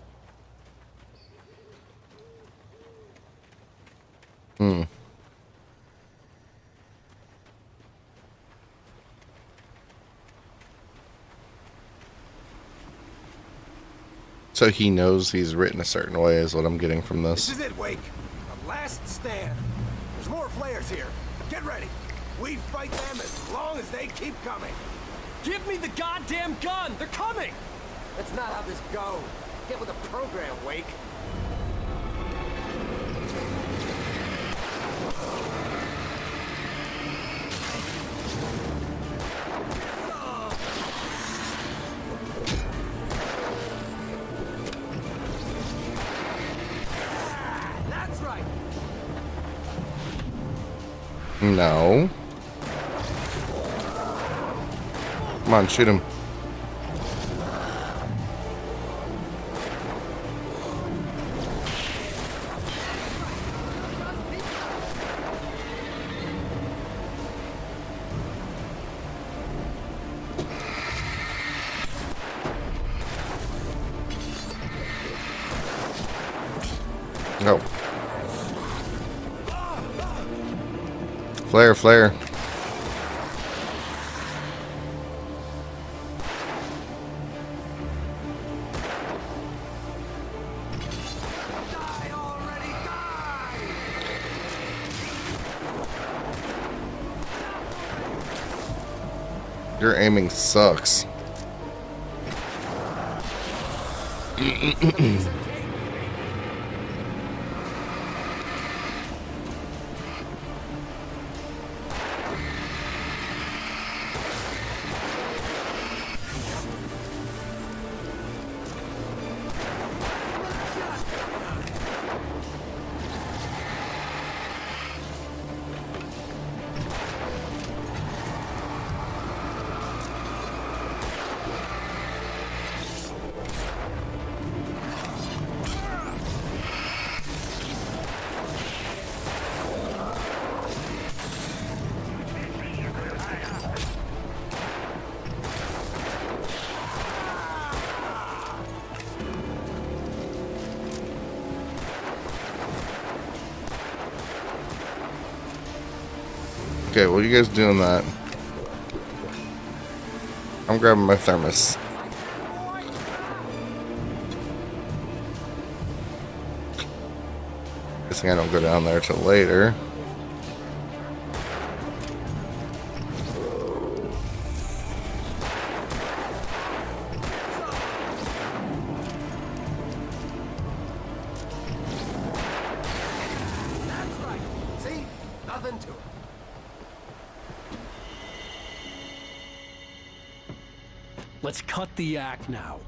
So he knows he's written a certain way is what I'm getting from this. This is it, Wake. The last stand. There's more flares here. Get ready. We fight them as long as they keep coming. Give me the goddamn gun! They're coming! That's not how this goes. Get with the program, Wake. That's right. No. Come on, shoot him. No. Flare, flare. Your aiming sucks. Okay, well, you guys doing that? I'm grabbing my thermos. Guessing I don't go down there till later. That's right. See? Nothing to it. Let's cut the act now.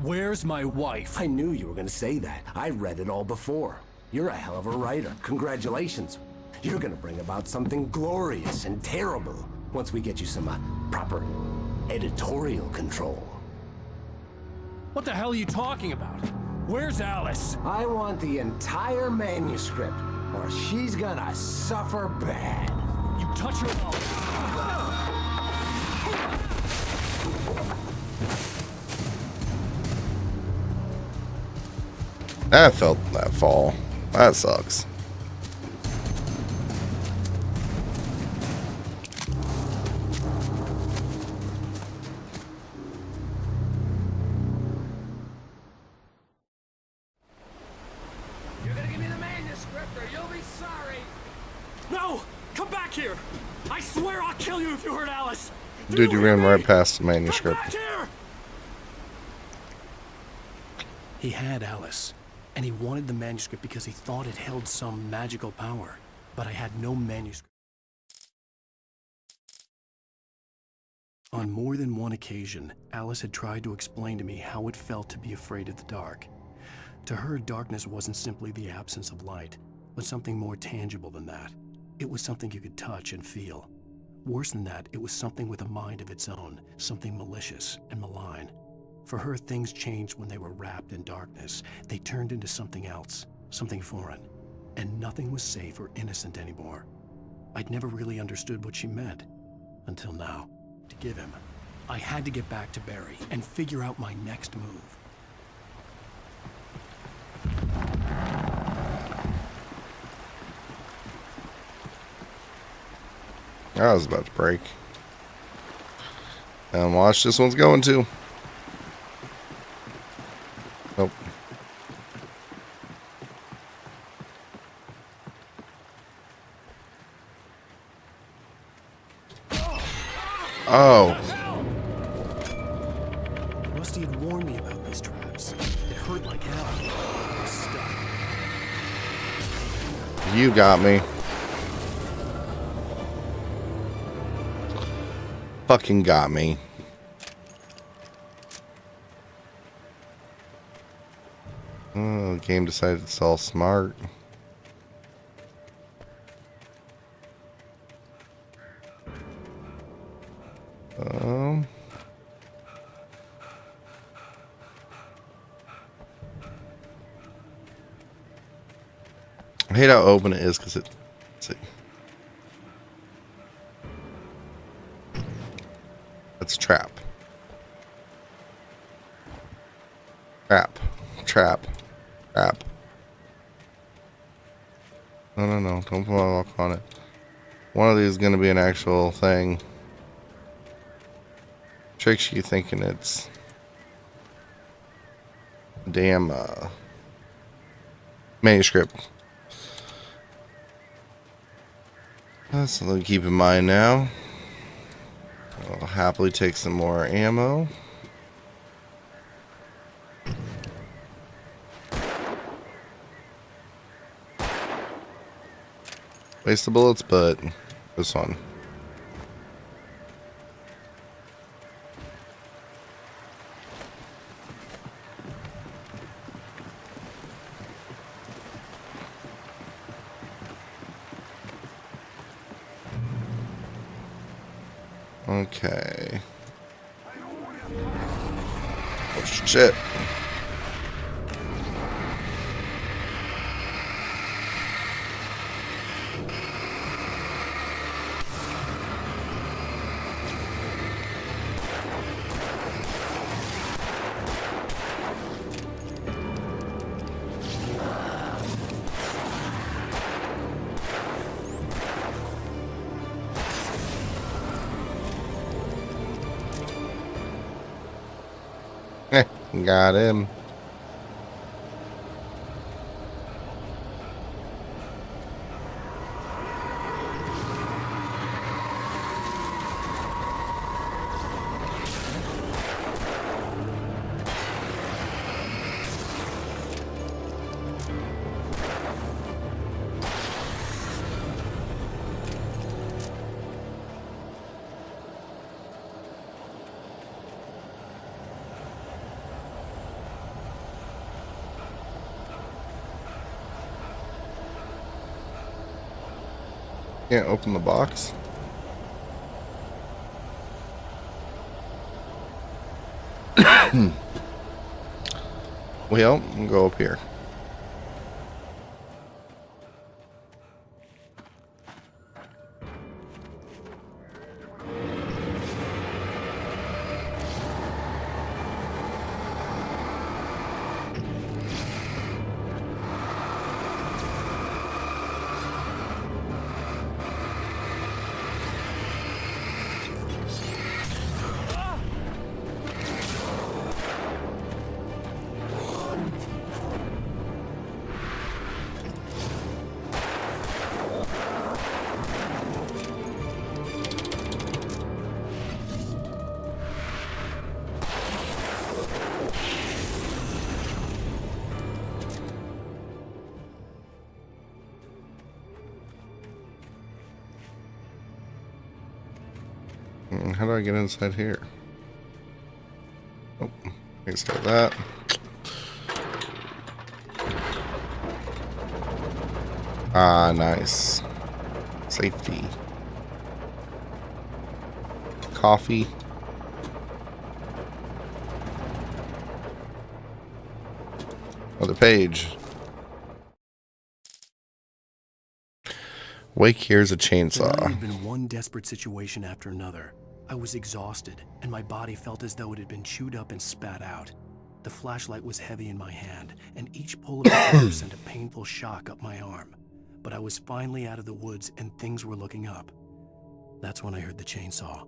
Where's my wife? I knew you were gonna say that. I read it all before. You're a hell of a writer. Congratulations. You're gonna bring about something glorious and terrible once we get you some proper editorial control. What the hell are you talking about? Where's Alice? I want the entire manuscript, or she's gonna suffer bad. You touch her. I felt that fall. That sucks. You're gonna give me the manuscript or you'll be sorry. No! Come back here! I swear I'll kill you if you hurt Alice! Dude, you ran right past the manuscript. He had Alice, and he wanted the manuscript because he thought it held some magical power. But I had no manuscript. On more than one occasion, Alice had tried to explain to me how it felt to be afraid of the dark. To her, darkness wasn't simply the absence of light, but something more tangible than that. It was something you could touch and feel. Worse than that, it was something with a mind of its own, something malicious and malign. For her, things changed when they were wrapped in darkness. They turned into something else, something foreign, and nothing was safe or innocent anymore. I'd never really understood what she meant, until now. To give him, I had to get back to Barry and figure out my next move. I was about to break. And watch, this one's going to. Nope. Oh. Rusty had warned me about these traps. It hurt like hell. I was stuck. You got me. Fucking got me. Oh, the game decided it's all smart. I hate how open it is because it. Let's see. It's a trap. Trap. Trap. Trap. No. Don't put my lock on it. One of these is going to be an actual thing. Tricks you thinking it's damn manuscript. That's something to keep in mind now. I'll happily take some more ammo. Waste the bullets, but this one. Okay. Oh shit. Got him. Can't open the box. Well, we'll go up here. How do I get inside here? Oh, I can start that. Ah, nice. Safety. Coffee. Another page. Wake hears a chainsaw. The night had been one desperate situation after another. I was exhausted, and my body felt as though it had been chewed up and spat out. The flashlight was heavy in my hand, and each pull of the trigger sent a painful shock up my arm. But I was finally out of the woods, and things were looking up. That's when I heard the chainsaw.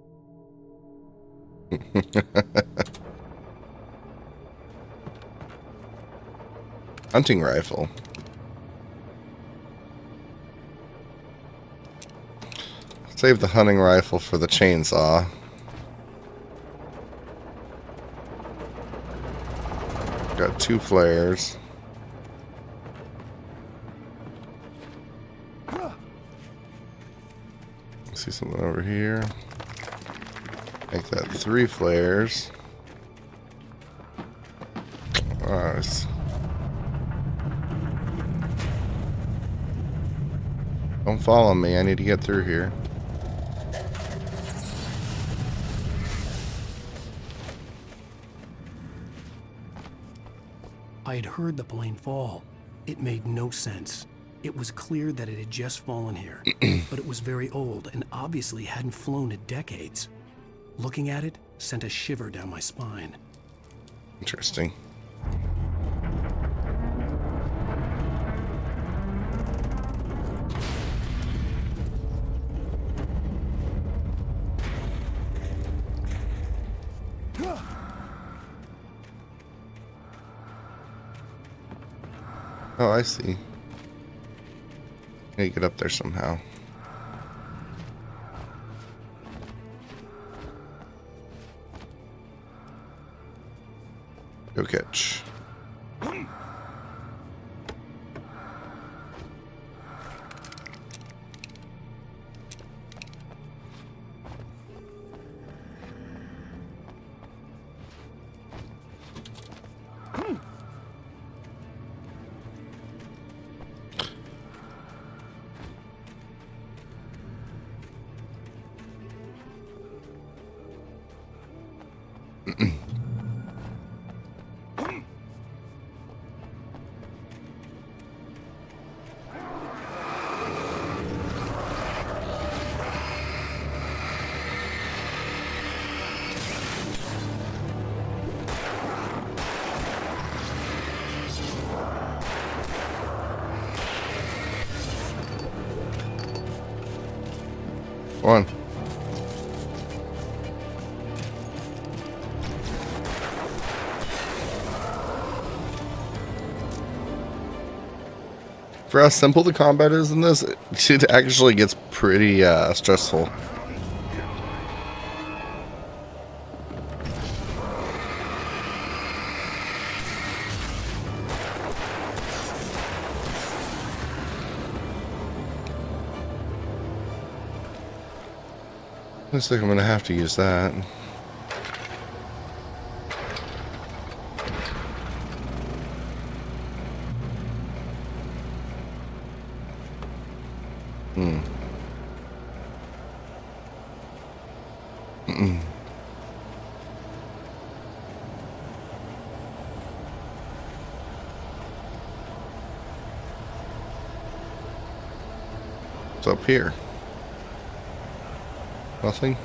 Hunting rifle. Save the hunting rifle for the chainsaw. Got 2 flares. See something over here. Make that 3 flares. Nice. Don't follow me. I need to get through here. I had heard the plane fall. It made no sense. It was clear that it had just fallen here, but it was very old and obviously hadn't flown in decades. Looking at it sent a shiver down my spine. Interesting. Oh, I see. I need to get up there somehow. Go catch. One. For how simple the combat is in this, it actually gets pretty stressful. Looks like I'm gonna have to use that. What's up here? Nothing?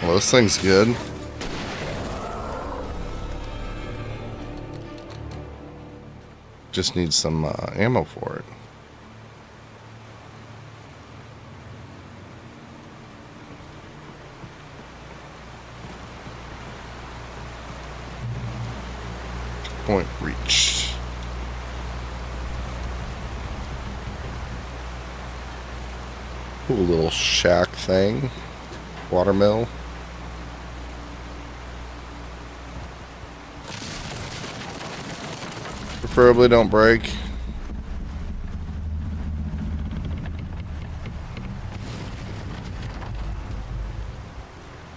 Well, this thing's good. Just need some ammo for it. Point reached. Cool little shack thing. Watermill. Preferably don't break.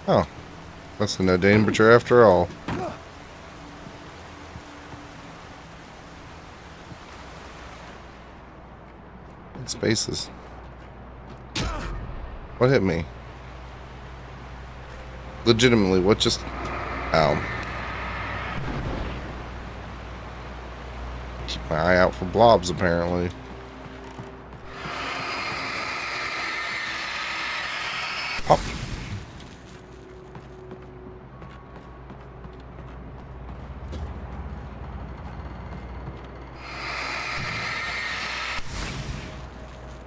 Oh, that's no danger after all. Spaces. What hit me? Legitimately, what just... Ow. Keep my eye out for blobs, apparently. Pop.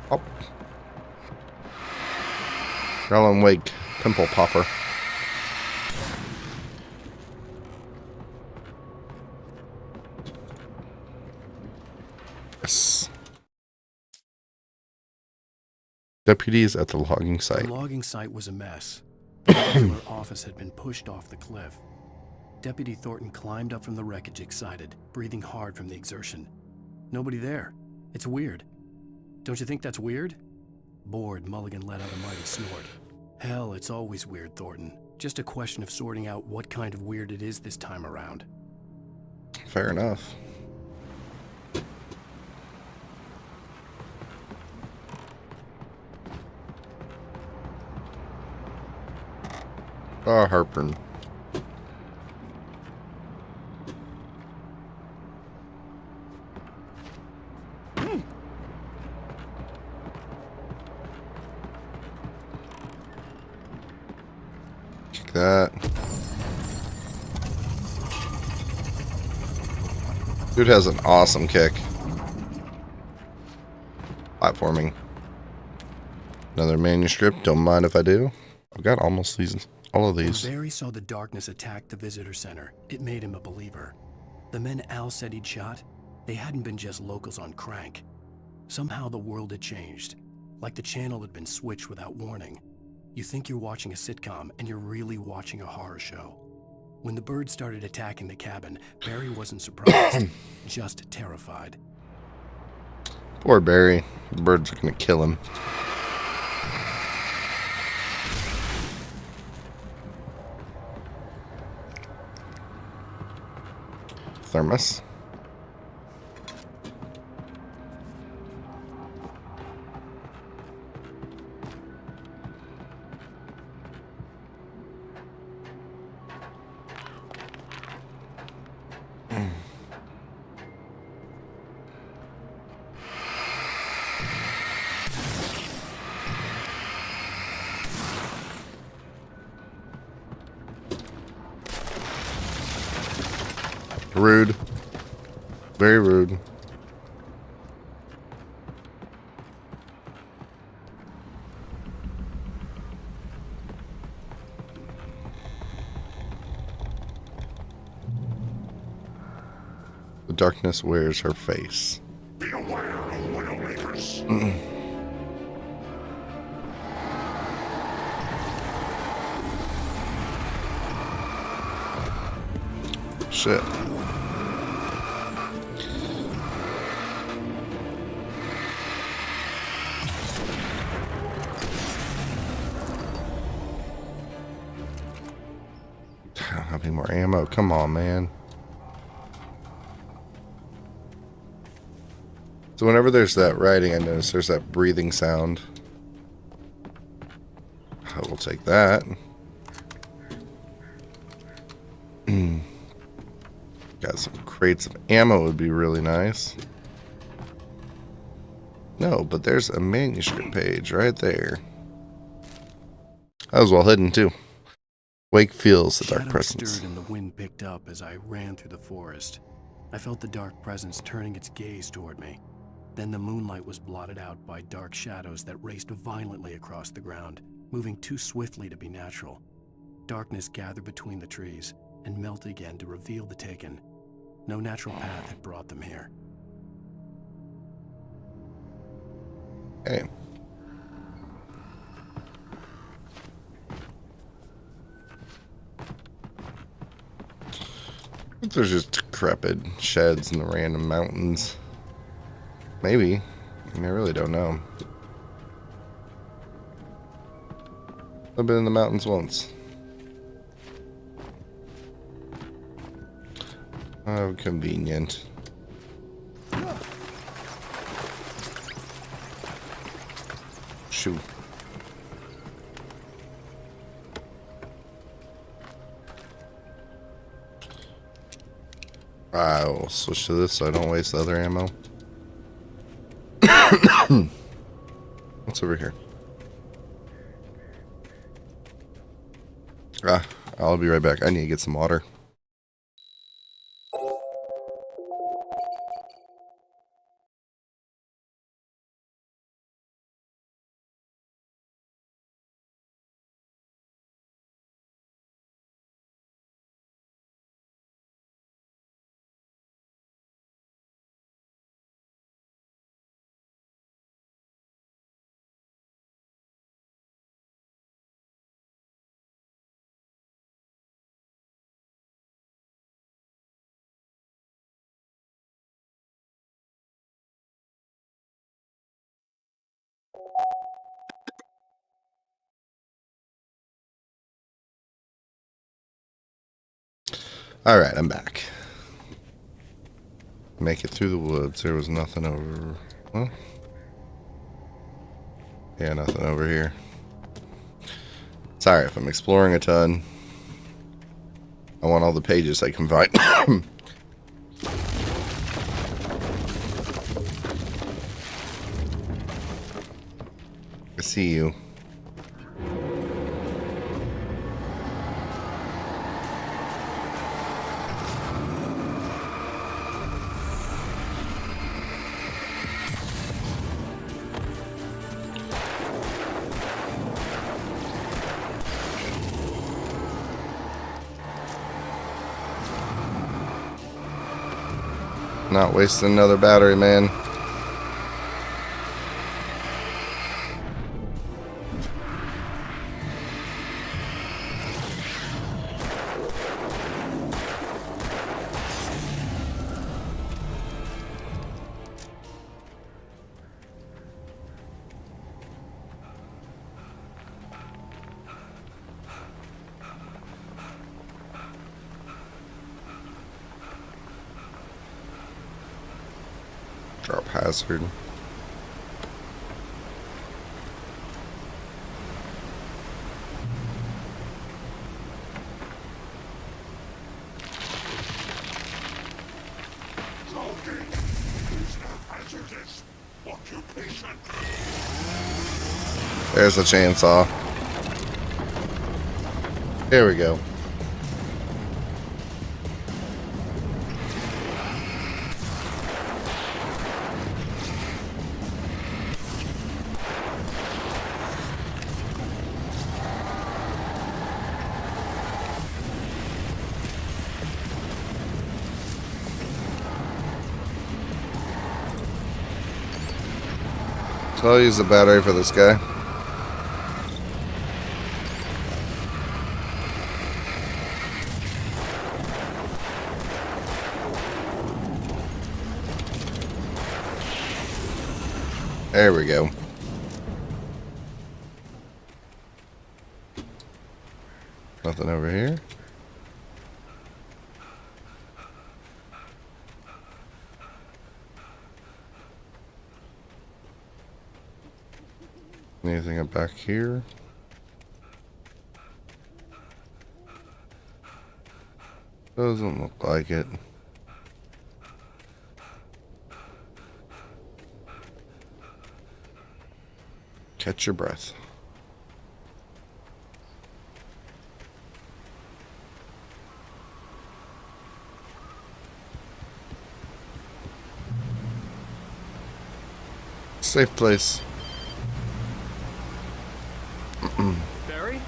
Pop. Alan Wake Pimple Popper. Yes. Deputies at the logging site. The logging site was a mess. The regular office had been pushed off the cliff. Deputy Thornton climbed up from the wreckage excited, breathing hard from the exertion. Nobody there. It's weird. Don't you think that's weird? Bored, Mulligan let out a mighty snort. Hell, it's always weird, Thornton. Just a question of sorting out what kind of weird it is this time around. Fair enough. Oh, heartburn. Check that. Dude has an awesome kick. Platforming. Another manuscript. Don't mind if I do. I've got almost these. All of these. When Barry saw the darkness attack the visitor center, it made him a believer. The men Al said he'd shot, they hadn't been just locals on crank. Somehow the world had changed, like the channel had been switched without warning. You think you're watching a sitcom, and you're really watching a horror show. When the birds started attacking the cabin, Barry wasn't surprised, just terrified. Poor Barry. The birds are gonna kill him. Thermos. Rude. Very rude. The darkness wears her face. Be aware of Widowmakers. Shit. I don't have any more ammo. Come on, man. So whenever there's that writing, I notice there's that breathing sound. I will take that. Got some crates of ammo would be really nice. No, but there's a manuscript page right there. That was well hidden too. Wake feels the dark Shadows presence. stirred and the wind picked up as I ran through the forest. I felt the dark presence turning its gaze toward me. Then the moonlight was blotted out by dark shadows that raced violently across the ground, moving too swiftly to be natural. Darkness gathered between the trees and melted again to reveal the Taken. No natural path had brought them here. Hey. There's just decrepit sheds in the random mountains. Maybe. I mean, I really don't know. I've been in the mountains once. How convenient. Shoot. I'll switch to this so I don't waste the other ammo. What's over here? I'll be right back. I need to get some water. Alright, I'm back. Make it through the woods. There was nothing over... Well... Yeah, nothing over here. Sorry if I'm exploring a ton. I want all the pages I can find. I see you. Not wasting another battery, man. Drop hazard. There's a chainsaw. Here we go. So I'll use the battery for this guy. There we go. Nothing over here. Anything up back here? Doesn't look like it. Catch your breath. safe place. Barry?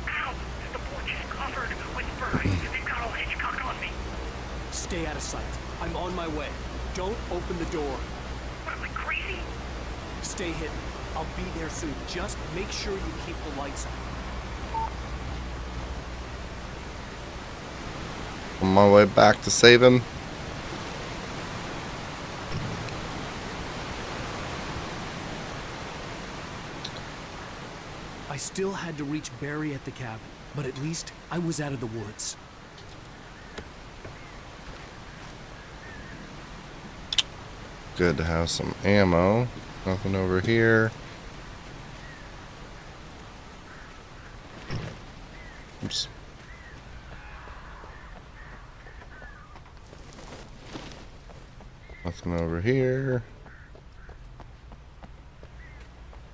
Ow! The porch is covered with furry. They've got all Hitchcock on me. Stay out of sight. I'm on my way. Don't open the door. What am I, crazy? Stay hidden. I'll be there soon. Just make sure you keep the lights on. On my way back to save him. I still had to reach Barry at the cabin, but at least I was out of the woods. Good to have some ammo. Nothing over here. Oops. Nothing over here.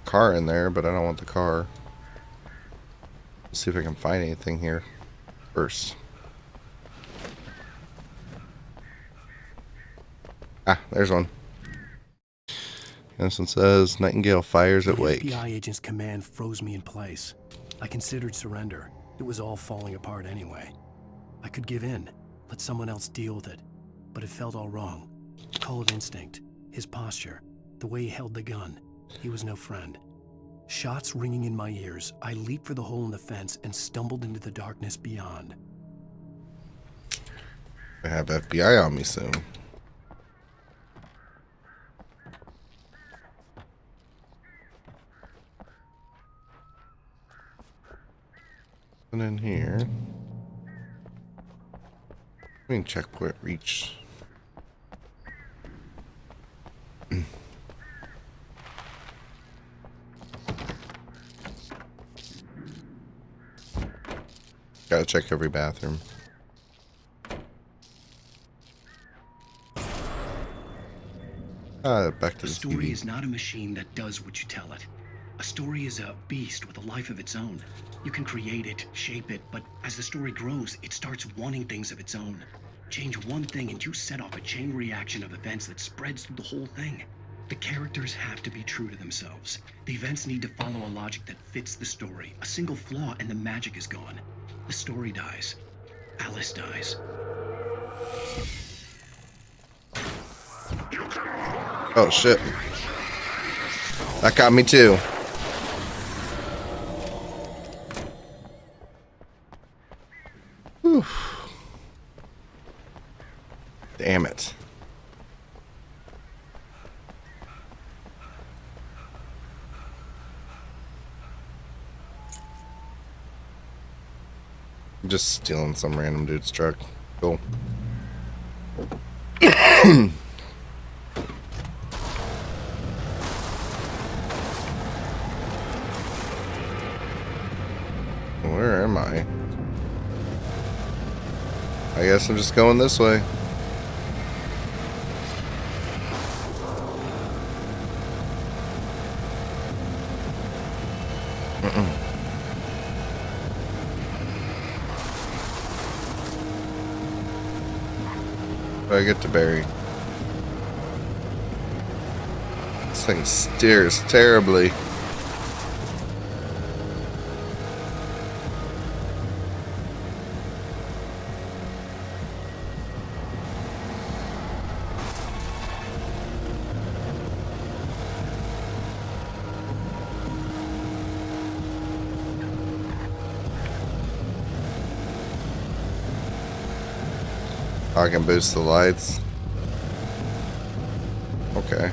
Car in there, but I don't want the car. Let's see if I can find anything here first. Ah, there's one. This one says Nightingale fires at Wake. The FBI agent's command froze me in place. I considered surrender. It was all falling apart anyway. I could give in, let someone else deal with it, but it felt all wrong. Call it instinct, his posture, the way he held the gun. He was no friend. Shots ringing in my ears, I leaped for the hole in the fence and stumbled into the darkness beyond. I have FBI on me soon. And in here, green checkpoint reached. Gotta check every bathroom. Back to the A story TV. is not a machine that does what you tell it. A story is a beast with a life of its own. You can create it, shape it, but as the story grows, it starts wanting things of its own. Change one thing and you set off a chain reaction of events that spreads through the whole thing. The characters have to be true to themselves. The events need to follow a logic that fits the story. A single flaw and the magic is gone. The story dies. Alice dies. Oh shit. That got me too. Whew. Damn it. I'm just stealing some random dude's truck. Cool. Where am I? I guess I'm just going this way. I get to Barry. This thing steers terribly. I can boost the lights. Okay.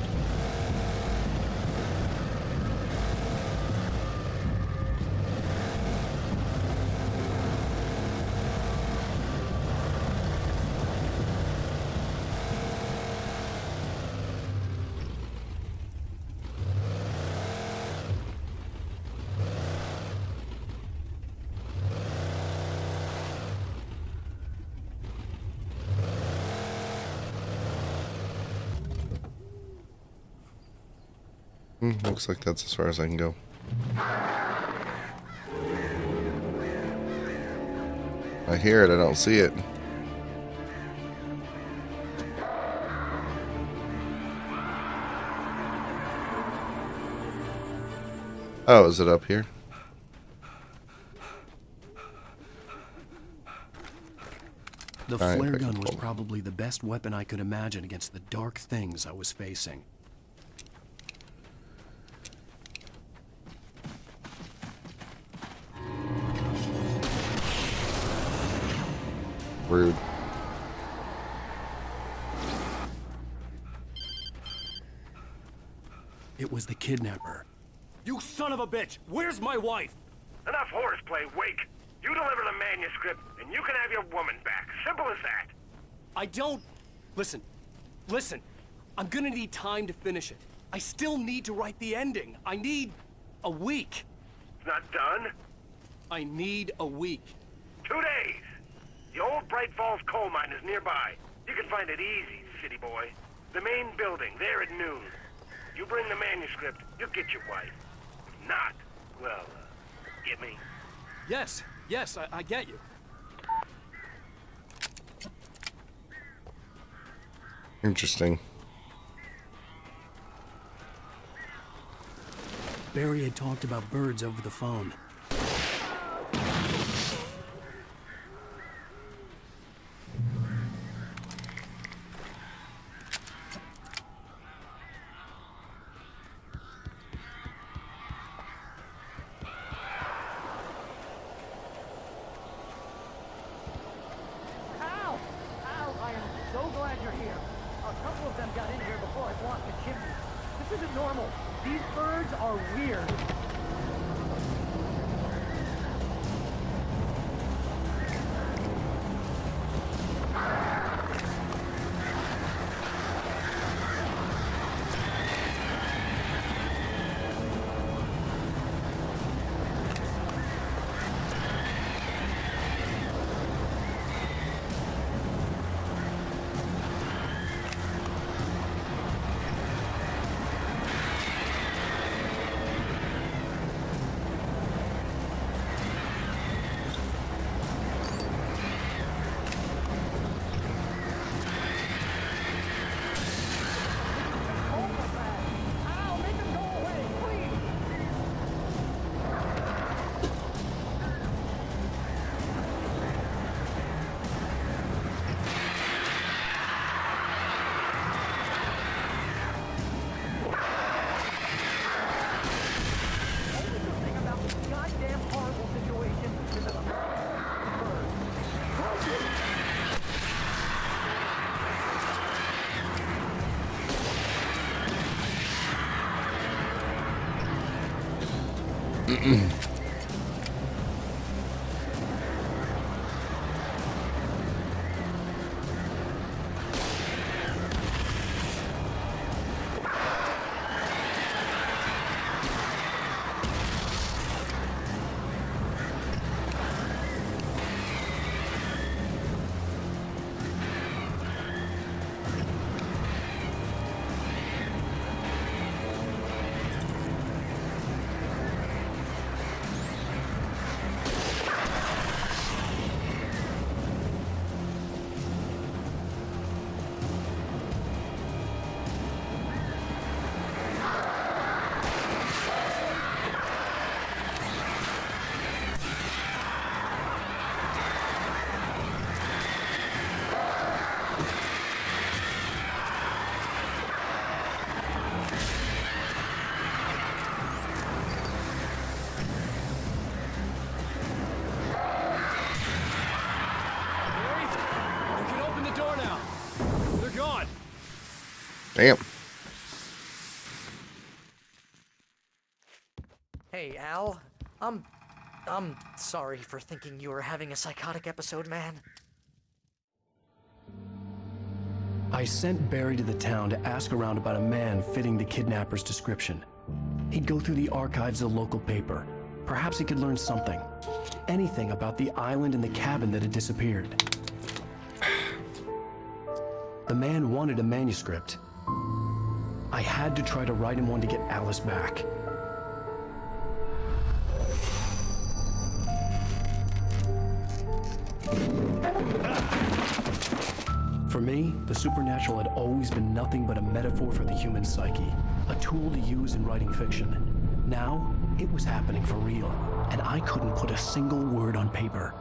Looks like that's as far as I can go. I hear it, I don't see it. Oh, is it up here? The flare gun was probably the best weapon I could imagine against the dark things I was facing. Rude. It was the kidnapper. You son of a bitch! Where's my wife? Enough horseplay, Wake. You deliver the manuscript, and you can have your woman back. Simple as that. I don't... Listen. Listen. I'm gonna need time to finish it. I still need to write the ending. I need... a week. It's not done? I need a week. 2 days. The old Bright Falls coal mine is nearby. You can find it easy, city boy. The main building, there at noon. You bring the manuscript, you'll get your wife. If not, well, get me? Yes, yes, I get you. Interesting. Barry had talked about birds over the phone. Al! Al, I am so glad you're here. A couple of them got in here before I blocked the chimney. This isn't normal. These birds are weird. Damn. Hey, Al. I'm sorry for thinking you were having a psychotic episode, man. I sent Barry to the town to ask around about a man fitting the kidnapper's description. He'd go through the archives of the local paper. Perhaps he could learn something. Anything about the island and the cabin that had disappeared. The man wanted a manuscript. I had to try to write him one to get Alice back. For me, the supernatural had always been nothing but a metaphor for the human psyche, a tool to use in writing fiction. Now, It was happening for real, and I couldn't put a single word on paper.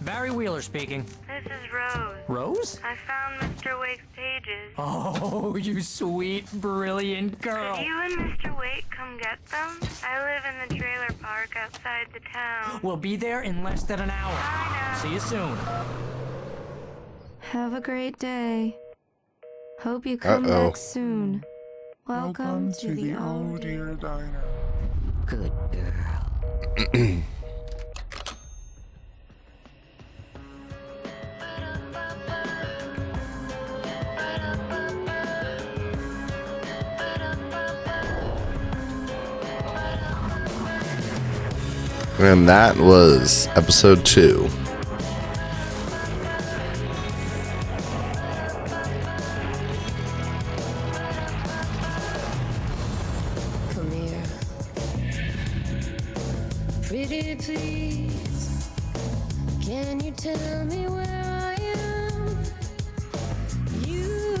Barry Wheeler speaking. This is Rose. Rose? I found Mr. Wake's pages. Oh, you sweet, brilliant girl. Could you and Mr. Wake come get them? I live in the trailer park outside the town. We'll be there in less than an hour. I know. See you soon. Have a great day. Hope you come back soon. Welcome to the Oh Dear Diner. Good girl. And that was episode 2. Come here. Pretty please. Can you tell me where I am? You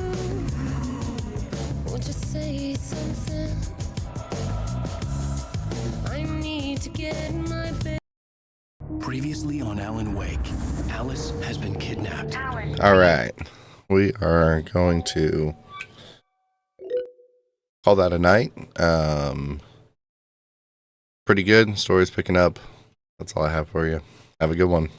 won't you say something? I need to get my bed. Previously on Alan Wake, Alice has been kidnapped. Alright. We are going to call that a night. Pretty good. Story's picking up. That's all I have for you. Have a good one.